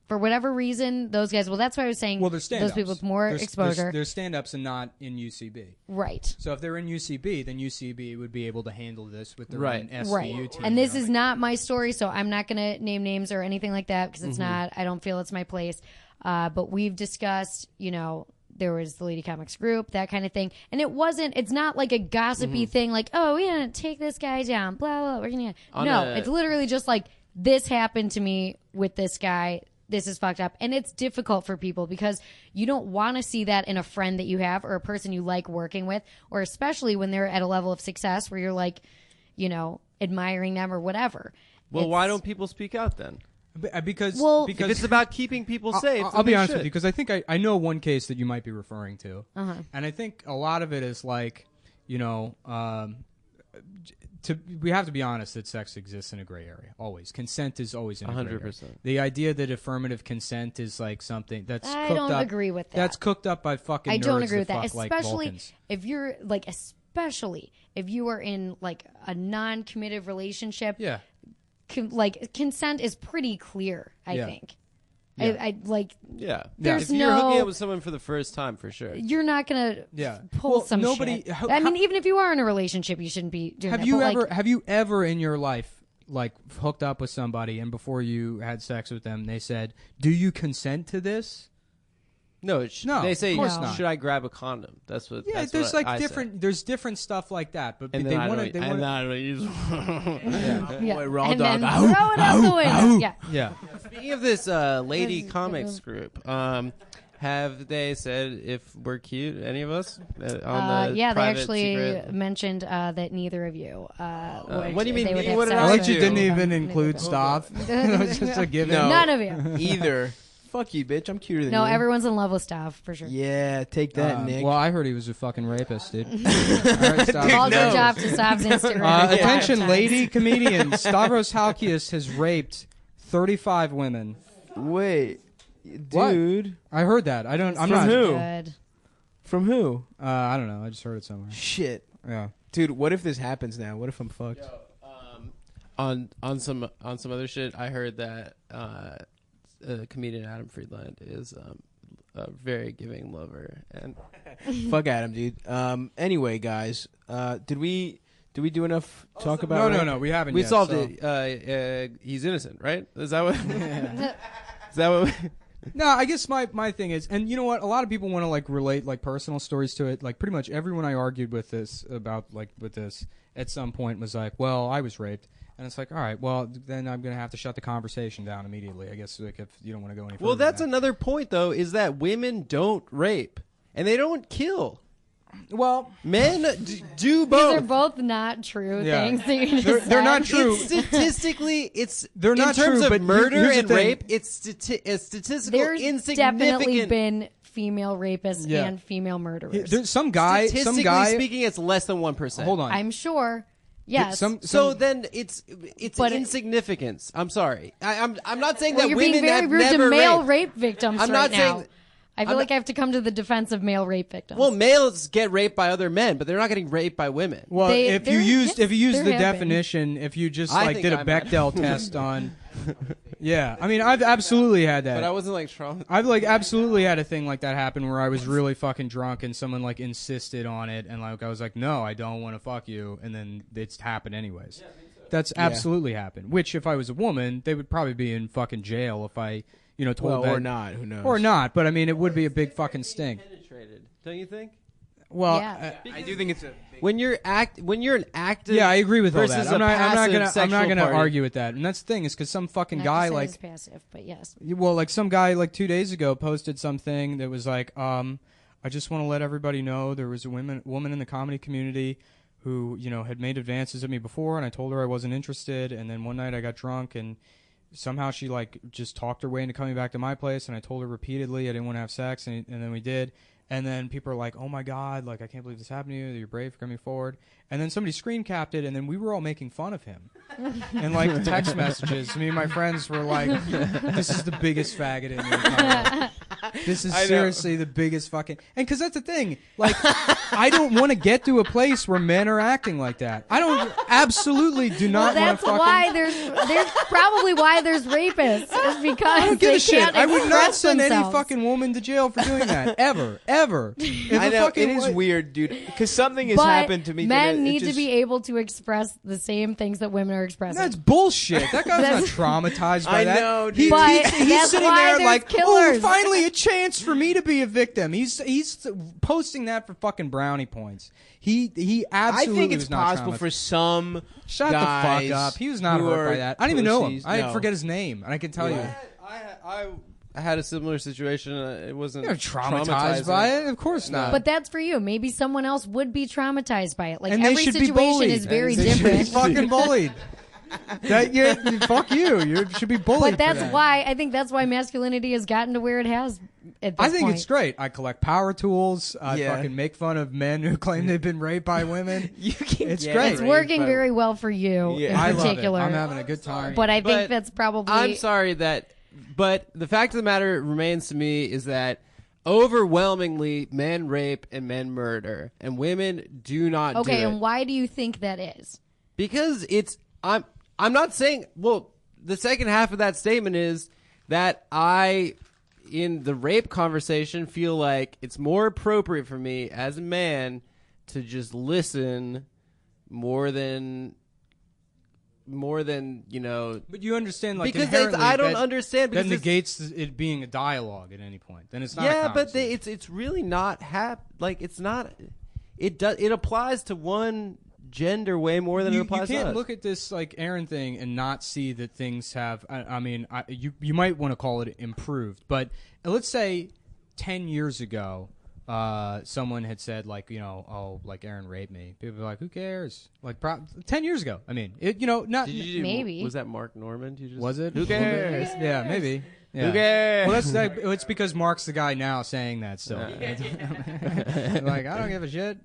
for whatever reason, those guys, that's why I was saying they're stand-ups. Those people with more exposure. They're stand-ups and not in UCB. Right. So if they're in UCB, then UCB would be able to handle this with their own SVU team. And this is not my story, so I'm not going to name names or anything like that because it's not, I don't feel it's my place. But we've discussed, there was the Lady Comics group, that kind of thing. And it's not like a gossipy thing like, oh, we're going to take this guy down, blah, blah, blah. It's literally just like, this happened to me with this guy. This is fucked up. And it's difficult for people because you don't want to see that in a friend that you have or a person you like working with, or especially when they're at a level of success where you're admiring them or whatever. Well, why don't people speak out then? Because if it's about keeping people safe, I'll be honest with you, because I think I know one case that you might be referring to. And I think a lot of it is we have to be honest that sex exists in a gray area. Always. Consent is always in a gray area. 100%. The idea that affirmative consent is something that's cooked up. I don't agree with that. That's cooked up by fucking nerds. I don't agree with that. Especially if you're especially if you are in like a non-committed relationship. Yeah. Like consent is pretty clear, I think. Yeah. I like. Yeah. There's If you're hooking no. up with someone for the first time, for sure. You're not gonna pull Well, some nobody- shit. how- I mean, even if you are in a relationship, you shouldn't be doing Have that. you but, ever like, have you ever in your life like hooked up with somebody and before you had sex with them they said, "Do you consent to this?" No, No, they say, of course not. should I grab a condom? That's what. Yeah, that's there's what like I say. different there's different stuff like that, but And they then want to and then I don't use. yeah. Boy, raw and dog. then Ow, throw it out the window. Yeah. yeah. Speaking of this lady This- comics group, have they said if we're cute, any of us? On the Yeah, they private actually secret? mentioned that neither of you. What do you mean, They would me? have What did sex I I like with you do? didn't you. even include Stav. It was just a given. No. None of you. Either. Fuck you, bitch. I'm cuter than No, you. everyone's in love with Stav for sure. Yeah, take that, Nick. Well, I heard he was a fucking rapist, dude. All right, Stav. All no. goes off to Stav's Instagram. Attention, lady comedian. Stavros Halkias has raped 35 women. Wait, What? dude. I heard that. I don't. I'm From not. who? Good. From who? I don't know. I just heard it somewhere. Shit, Yeah. dude. What if this happens now? What if I'm fucked? On some other shit, I heard that comedian Adam Friedland is a very giving lover, and Fuck Adam, dude. Anyway, guys, did we do enough talk about? No. We haven't. we yet, solved so- it. He's innocent, right? Is that what? Is that what? No, I guess my thing is, and you know what? A lot of people want to like relate like personal stories to it. Like pretty much everyone I argued with this at some point was like, "Well, I was raped," and it's like, "All right, well then I'm gonna have to shut the conversation down immediately." I guess like if you don't want to go any further. Well, that's than another point, though, is that women don't rape and they don't kill. that. Well, Men do These are both. both not true Yeah. things that you just They're said. not true. It's statistically, it's They're not in terms true, of but murder here's the and thing. rape. It's statistical There's insignificant. definitely been female rapists Yeah. and female murderers. there's some guy. Statistically speaking, it's less than 1%. Hold on. I'm sure. Yes. So then it's But insignificance. I'm sorry. I'm not saying well, that you're women being very have rude to never male raped. rape victims I'm right not saying now. that- I feel like I have to come to the defense of male rape victims. Well, males get raped by other men, but they're not getting raped by women. Well, They- if you there- used yes, the there have been. definition, if you just I like think did a I might. Bechdel test on, yeah, I mean, I've absolutely had that. But I wasn't like traumatized. I've like absolutely had a thing like that happen where I was really fucking drunk and someone like insisted on it and like I was like, no, I don't want to fuck you, and then it's happened anyways. That's absolutely happened. Which if I was a woman, they would probably be in fucking jail if I, told Well, that. or not? Who knows? Or not, but I mean, it would be a big fucking stink. Penetrated, don't you think? Well, Yeah. I do think it's a. When you're an active, yeah, I agree with all versus that. I'm not passive gonna sexual party. argue with that. And that's the thing is because some fucking Not guy to say like it's passive, but yes. Well, like some guy like 2 days ago posted something that was like, I just want to let everybody know there was a woman in the comedy community who, had made advances at me before, and I told her I wasn't interested, and then one night I got drunk, and somehow she like just talked her way into coming back to my place, and I told her repeatedly I didn't want to have sex, and then we did. And then people are like, oh my God, like I can't believe this happened to you, that you're brave for coming forward. And then somebody screen capped it, and then we were all making fun of him. And like text messages, me and my friends were like, this is the biggest faggot in your entire life. This is seriously the biggest fucking... And because that's the thing, like, I don't want to get to a place where men are acting like that. I absolutely do not want That's to fucking... why there's probably why there's rapists. Is because I don't give they a shit. can't I would not express send any themselves. fucking woman to jail for doing that. Ever. If I a know fucking it is wa- weird, dude. Because something has But happened to me. men that it need just, to be able to express the same things that women are expressing. That's bullshit. That guy's not traumatized by I that. know, dude. He's But that's sitting why there there's like, killers. oh, finally a chance for me to be a victim. He's posting that for fucking brownie points. He I absolutely think it's was not possible traumatized. for some. Shut guys the fuck up. He was not who hurt are by that. I don't even know him. pussies. I No. forget his name, and I can tell you. I had a similar situation. It wasn't You're traumatized by it? Of course not. But that's for you. Maybe someone else would be traumatized by it. Like and they every should be situation bullied. is very They should be different. fucking bullied. Fuck you. You should be bullied. But that's for that. why I think that's why masculinity has gotten to where it has. At this I think point. it's great. I collect power tools. I Yeah. fucking make fun of men who claim they've been raped by women. You can It's get great. It's raped working by- very well for you Yeah. in I love it. particular. I'm having a good time. but I think But that's probably. I'm sorry but the fact of the matter remains to me is that overwhelmingly men rape and men murder, and women do not do Okay, it. and why do you think that is? Because I'm not saying, well, the second half of that statement is that I, in the rape conversation, feel like it's more appropriate for me as a man to just listen more than But you understand, like, because inherently I don't that, understand that because negates it being a dialogue at any point. Then it's not. yeah, a but conversation. it's really not it's not. It applies to one gender way more than it applies to you can't us. look at this like Aaron thing and not see that things have. You might want to call it improved, but let's say 10 years ago, someone had said like, like Aaron raped me. People were like, who cares? Like 10 years ago. I mean, not Maybe. Was that Mark Norman? was it? Who cares? Yeah, maybe. Yeah. Who cares? Well, it's because Mark's the guy now saying that still. Like, I don't give a shit.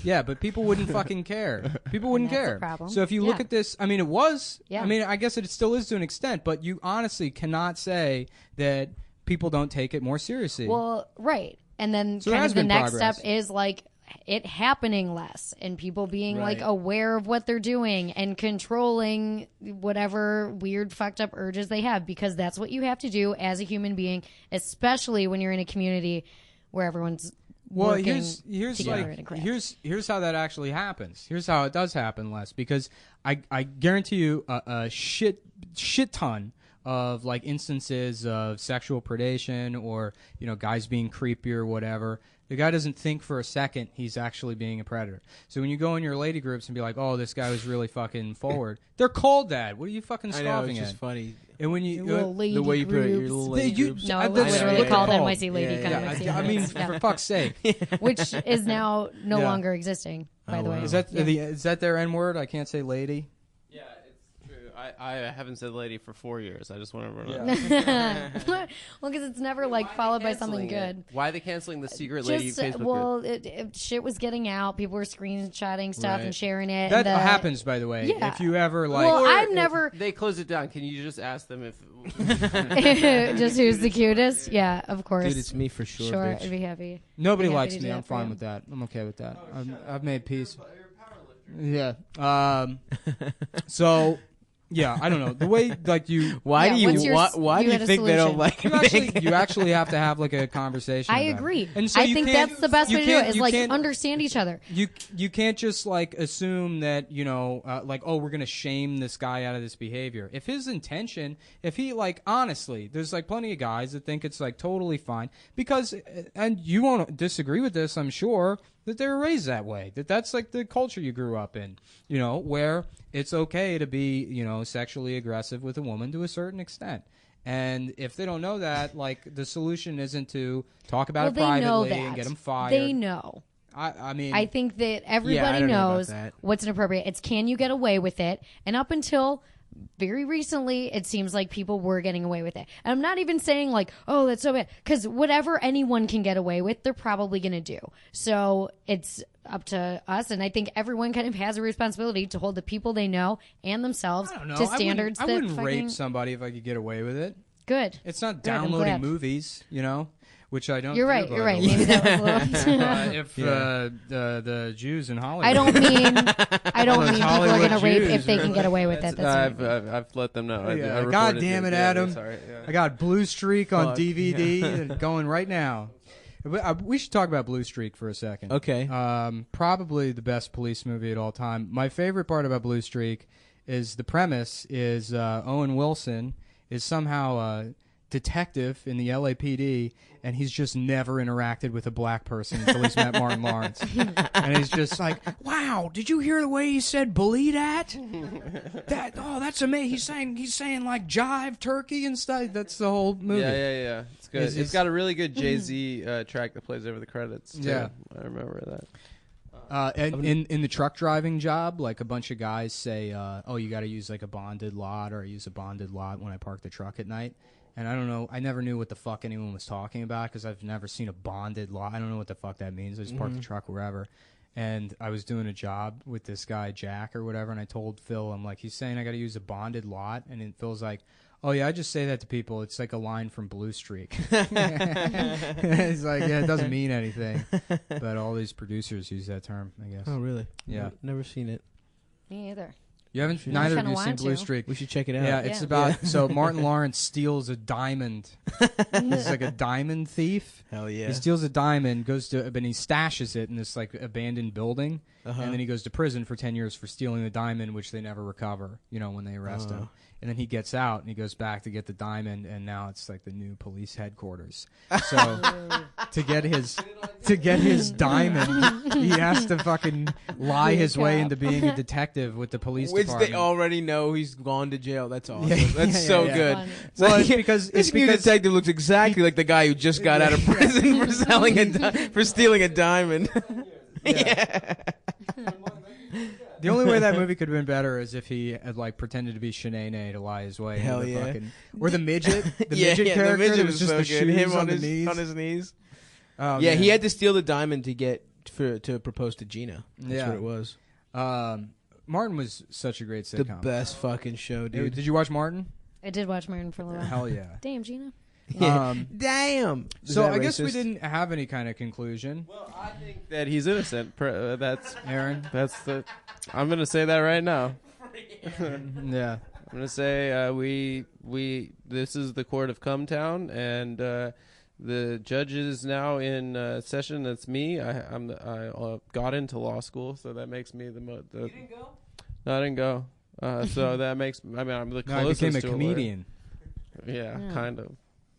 Yeah, but people wouldn't fucking care. People wouldn't That's a care. problem. So if you look Yeah. at this, I mean, it was. Yeah. I mean, I guess it still is to an extent, but you honestly cannot say that people don't take it more seriously. Well, right. And then So there kind has of the been next progress. step is like it happening less and people being like Right. aware of what they're doing and controlling whatever weird fucked up urges they have, because that's what you have to do as a human being, especially when you're in a community where everyone's Well, working here's together like in a craft. here's how that actually happens. Here's how it does happen, Les, because I guarantee you a shit ton of like instances of sexual predation or guys being creepy or whatever. The guy doesn't think for a second he's actually being a predator. So when you go in your lady groups and be like, "Oh, this guy was really fucking forward," they're called that. What are you fucking I scoffing know, it's just at? funny. And when you Little lady The way you put it, your groups. little lady you- groups. No, I- it was that's literally what they're called called. NYC Lady Yeah, Comics. I mean, Yeah. for fuck's sake. Which is now no Yeah. longer existing, by Oh, the way. wow. Is that their N word? I can't say lady. Yeah, it's true. I haven't said lady for 4 years. I just want to run Well, because it's never like followed by something good. Why are they canceling the secret lady Just Facebook group? well, shit was getting out. People were screenshotting stuff Right. and sharing it. That and the- happens, by the way. Yeah. If you ever like, Well, Or I've if never They closed it down. Can you just ask them if? just who's the cutest. Yeah, of course. Dude, it's me for sure, Sure, bitch. I'd be happy. nobody I'd be happy likes to do me. that I'm for fine you. with that. I'm okay with that. I've made peace. Yeah. So, yeah, I don't know the way like you. Why Yeah, do you what's your why you do you had a think they don't solution. like You actually have to have like a conversation. I about it. agree. And so I you think can't- that's the best you way to do it. can't- Is you like can't- understand each other. You can't just like assume that like, oh, we're gonna shame this guy out of this behavior. If his intention, if he like honestly, there's like plenty of guys that think it's like totally fine because, and you won't disagree with this, I'm sure, that they were raised that way. That's like the culture you grew up in, where it's okay to be sexually aggressive with a woman to a certain extent. And if they don't know that, like the solution isn't to talk about Well, it they know privately that. and get them fired. They know. I mean, I think that everybody don't know about knows that. what's inappropriate. It's can you get away with it? And up until very recently, it seems like people were getting away with it. And I'm not even saying like, oh, that's so bad. Because whatever anyone can get away with, they're probably going to do. So it's up to us. And I think everyone kind of has a responsibility to hold the people they know and themselves I don't know. to standards I that wouldn't fucking... rape somebody if I could get away with it. Good. It's not Good, I'm downloading glad. movies, which I don't. You're do, right. by You're the right. way. Maybe that was a little... If the Jews in Hollywood. I don't mean Those people are Hollywood going to rape Jews, if they can get away with it. That's I've let them know. Yeah, I God reported damn it, Yeah, Adam. sorry, yeah. I got Blue Streak on Fuck. DVD going right now. We should talk about Blue Streak for a second. Okay. Probably the best police movie at all time. My favorite part about Blue Streak is the premise is Owen Wilson is somehow a detective in the LAPD, and he's just never interacted with a black person until he's met Martin Lawrence. And he's just like, wow, did you hear the way he said bully that? That's amazing. He's saying like jive turkey and stuff. That's the whole movie. Yeah. It's good. Is- It's got a really good Jay-Z track that plays over the credits. Too. Yeah. I remember that. And in the truck driving job, like a bunch of guys say, oh, you got to use like a bonded lot, or I use a bonded lot when I park the truck at night. And I don't know, I never knew what the fuck anyone was talking about because I've never seen a bonded lot. I don't know what the fuck that means. I just park the truck wherever. And I was doing a job with this guy, Jack or whatever, and I told Phil, I'm like, he's saying I got to use a bonded lot. And then Phil's like, Oh yeah, I just say that to people. It's like a line from Blue Streak. It's like, yeah, it doesn't mean anything, but all these producers use that term, I guess. Oh, really? Yeah. Never seen it. Me either. You haven't? I Neither of kinda you seen want Blue to. Streak. We should check it out. Yeah, it's Yeah. about so Martin Lawrence steals a diamond. He's like a diamond thief. Hell yeah. He steals a diamond, but he stashes it in this like abandoned building, Uh-huh. and then he goes to prison for 10 years for stealing the diamond, which they never recover. When they arrest him, and then he gets out and he goes back to get the diamond, and now it's like the new police headquarters. So to get his diamond, he has to fucking lie his way into being a detective with the police Which department. they already know he's gone to jail. That's awesome. Yeah, That's yeah, so yeah. good. Funny. Well, it's because this new detective looks exactly like the guy who just got out of prison for for stealing a diamond. Yeah. the only way that movie could have been better is if he had like pretended to be Shanae to lie his way. Hell into the yeah. fucking, or the midget, the Yeah, midget character. the midget that was just so the good. shoes Him on his knees. Oh, Yeah, man. he had to steal the diamond to propose to Gina. That's Yeah. what it was. Martin was such a great The sitcom. best fucking show, dude. Did you watch Martin? I did watch Martin for a little while. Hell yeah. Damn, Gina. Yeah. Damn. Is So that I guess we racist? didn't have any kind of conclusion. Well, I think that he's innocent. That's Aaron? I'm gonna say that right now. Yeah. I'm gonna say this is the court of Cum Town, and the judge is now in session. That's me. I got into law school, so that makes me the. You didn't go? No, I didn't go. So that makes. I mean, I'm the No, I closest became a to lawyer. comedian. Yeah, Yeah. kind of.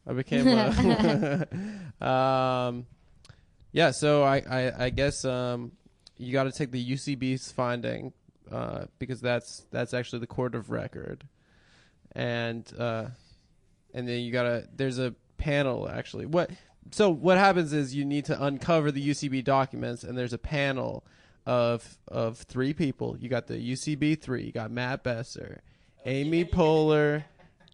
I became a. Yeah, so I guess you got to take the UCB's finding because that's actually the court of record, and then you gotta. There's a panel actually. So what happens is you need to uncover the UCB documents, and there's a panel of 3 people. You got the UCB 3. You got Matt Besser, Amy Poehler,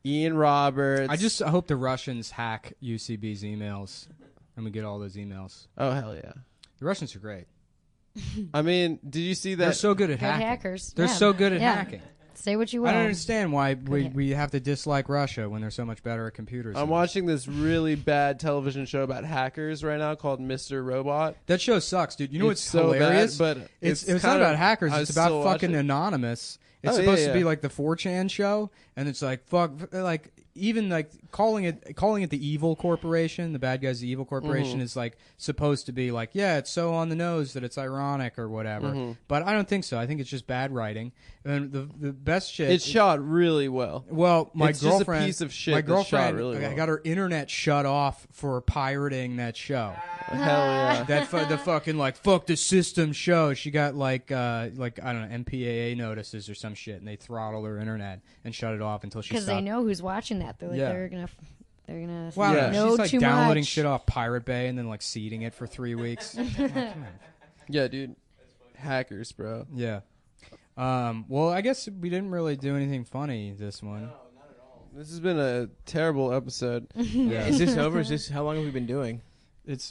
Ian Roberts. I just hope the Russians hack UCB's emails and we get all those emails. Oh hell yeah! The Russians are great. I mean, did you see that? They're so good at Good hacking. hackers. They're Yeah. so good at Yeah. hacking. Say what you will. I don't understand why Good we have to dislike Russia when they're so much better at computers. I'm than us. watching this really bad television show about hackers right now called Mr. Robot. That show sucks, dude. You know what's It's so hilarious? bad, but it's it's not kind of- about hackers. I It's still about watch fucking it. Anonymous. It's Oh, supposed yeah, to be yeah. like the 4chan show, and it's like fuck, like even like calling it the evil corporation, the bad guys, the evil corporation is like supposed to be like, yeah, it's so on the nose that it's ironic or whatever. But I don't think so. I think it's just bad writing. And the best shit. It's shot really well. Well, my It's just a girlfriend, piece of shit my that's shot girlfriend, really I well. got her internet shut off for pirating that show. Hell yeah! The fucking like fuck the system show. She got like I don't know, MPAA notices or some shit, and they throttled her internet and shut it off until she Because stopped. they know who's watching that. They're like, Yeah. they're gonna Wow, Yeah. know she's like too downloading much. shit off Pirate Bay and then like seeding it for 3 weeks. Yeah, dude. Hackers, bro. Yeah. Well, I guess we didn't really do anything funny this one. This has been a terrible episode. Yeah. Is this over? How long have we been doing?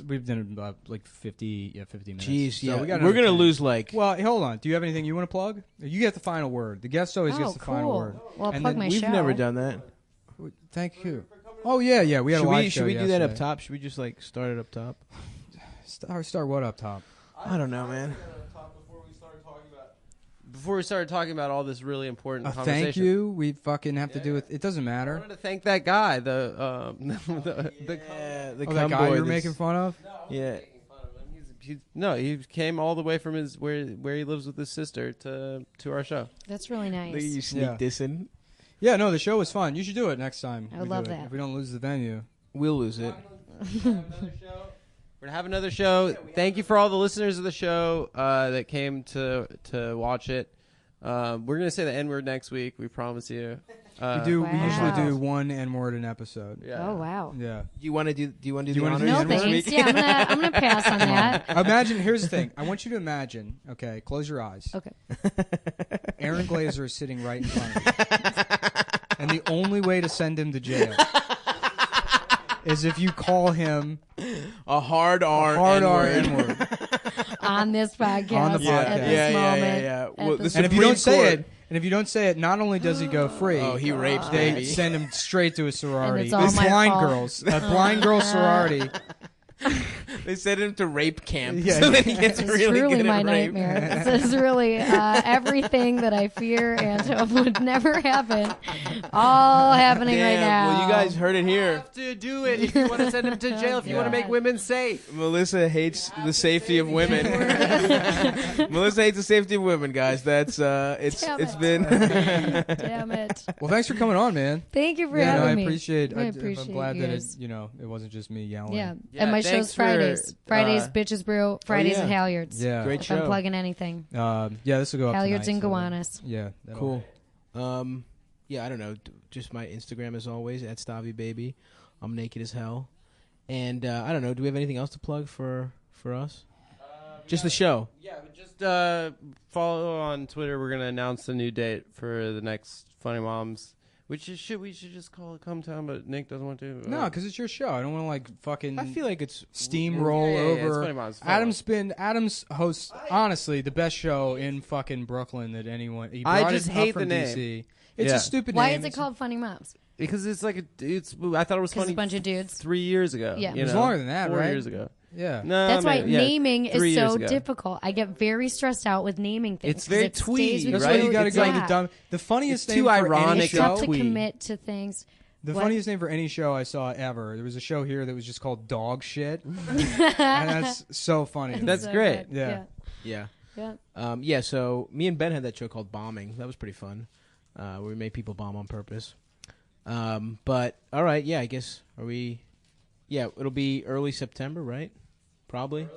We've done about like 50 minutes. Jeez, So yeah. we got We're another gonna 10. lose like. Well, hold on. Do you have anything you want to plug? You get the final word. The guest always gets the final cool. word. Well, And plug then my We've show. never done that. Thank you. Oh yeah. We had a live show Should we do that up yesterday. top? Should we just like start it up top? Start what up top? I don't know, man. Before we started talking about all this really important A conversation. thank you. We fucking have to do it. It doesn't I matter. wanted to thank that guy. The Yeah, the Oh, that guy you were making fun of? Yeah. he came all the way from his where he lives with his sister to our show. That's really Look at nice. you sneak Yeah. dissing. Yeah, no, the show was fun. You should do it next time. I would we love do it, that. If we don't lose the venue. We'll lose it. We're gonna have another show. Thank you for all the listeners of the show that came to watch it. We're gonna say the N word next week. We promise you. We Wow. usually do one N-word an episode. Yeah. Oh wow. Yeah. Do you want to do? Do you want to do Do you the wanna honors do No the this thanks. week? Yeah, I'm gonna pass on that. Imagine, here's the thing. I want you to imagine, okay, close your eyes. Okay. Aaron Glazer is sitting right in front of you. And the only way to send him to jail is if you call him A hard R. hard R N-word. N-word. On this podcast. On the At podcast. this Yeah, moment. yeah. at Well, this the And if you Supreme don't say Court- it, And if you don't say it, not only does he go free, Oh, he rapes they baby. send him straight to a sorority. it's all my blind fault. girls, a blind girl sorority. They send him to rape camp Yeah. so that he gets It's really truly good my at rape. nightmare. This is really everything that I fear and hope would never happen. All happening right now. Well, you guys heard it here. have to do it if you want to send him to jail, if you want to make women safe. Melissa hates the safety of women. Melissa hates the safety of women, guys. That's it's Damn it's it. been Damn it. Well, thanks for coming on, man. Thank you for Yeah, no, having I me. appreciate. I I'm appreciate glad you that guys. it wasn't just me yelling. Yeah. Yeah, And my thanks show's for, Fridays. Fridays, uh, Bitches Brew. Fridays at yeah. Halyards. Yeah. Great If show. I'm plugging anything. Yeah, this will go up Halyards tonight, and so- Gowanus. Yeah. cool. Yeah, I don't know. Just my Instagram as always at StaviBaby. I'm naked as hell. And I don't know. Do we have anything else to plug for us? Just the show. Yeah, but just follow on Twitter. We're gonna announce the new date for the next Funny Moms. We should just call it Cum Town, but Nick doesn't want to. No, because it's your show. I don't want to like fucking I feel like it's steamroll Yeah, it's over. Funny Moms. Funny Moms. Adam's hosts honestly the best show in fucking Brooklyn that anyone. He I brought just it up hate from the DC. name. It's Yeah. a stupid Why name. is it called Funny Moms? Because it's like I thought it was Because funny. a bunch of dudes. 3 years ago. Yeah. you It was know? longer than that, 4 right? years ago. Yeah. No, That's why maybe- yeah, naming 3 is years so ago. difficult. I get very stressed out with naming things. It's 'cause very it stays twee, with That's right? why you got to It's go like- to the dumb. The funniest It's name too for any ironic It's and show. tough to twee. commit to things. The What? funniest name for any show I saw ever. There was a show here that was just called Dog Shit, and that's so funny. That's So great. good. Yeah. yeah. Yeah. Yeah, so me and Ben had that show called Bombing. That was pretty fun. Where we made people bomb on purpose. But all right, yeah, I guess it'll be early September, right? Probably.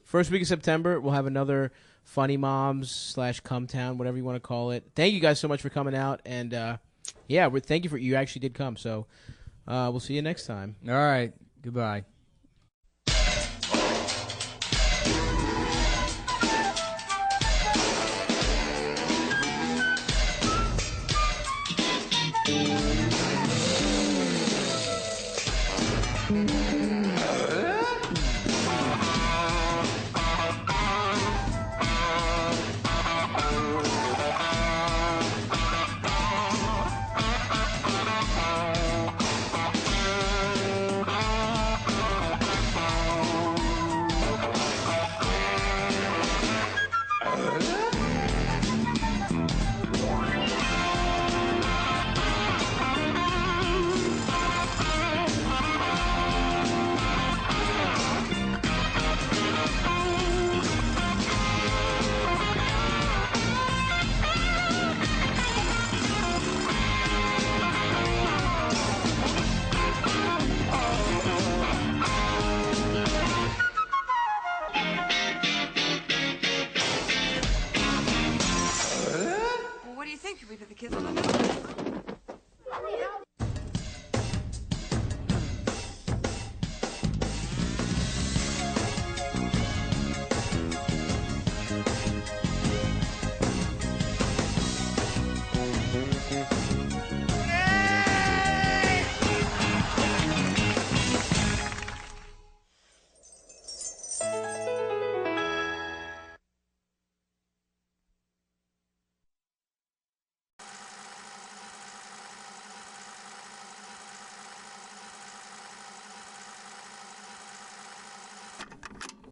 First week of September, we'll have another Funny Moms / Cum Town, whatever you want to call it. Thank you guys so much for coming out, and thank you for you actually did come. So we'll see you next time. All right. Goodbye. What do you think? Should we put the kids on the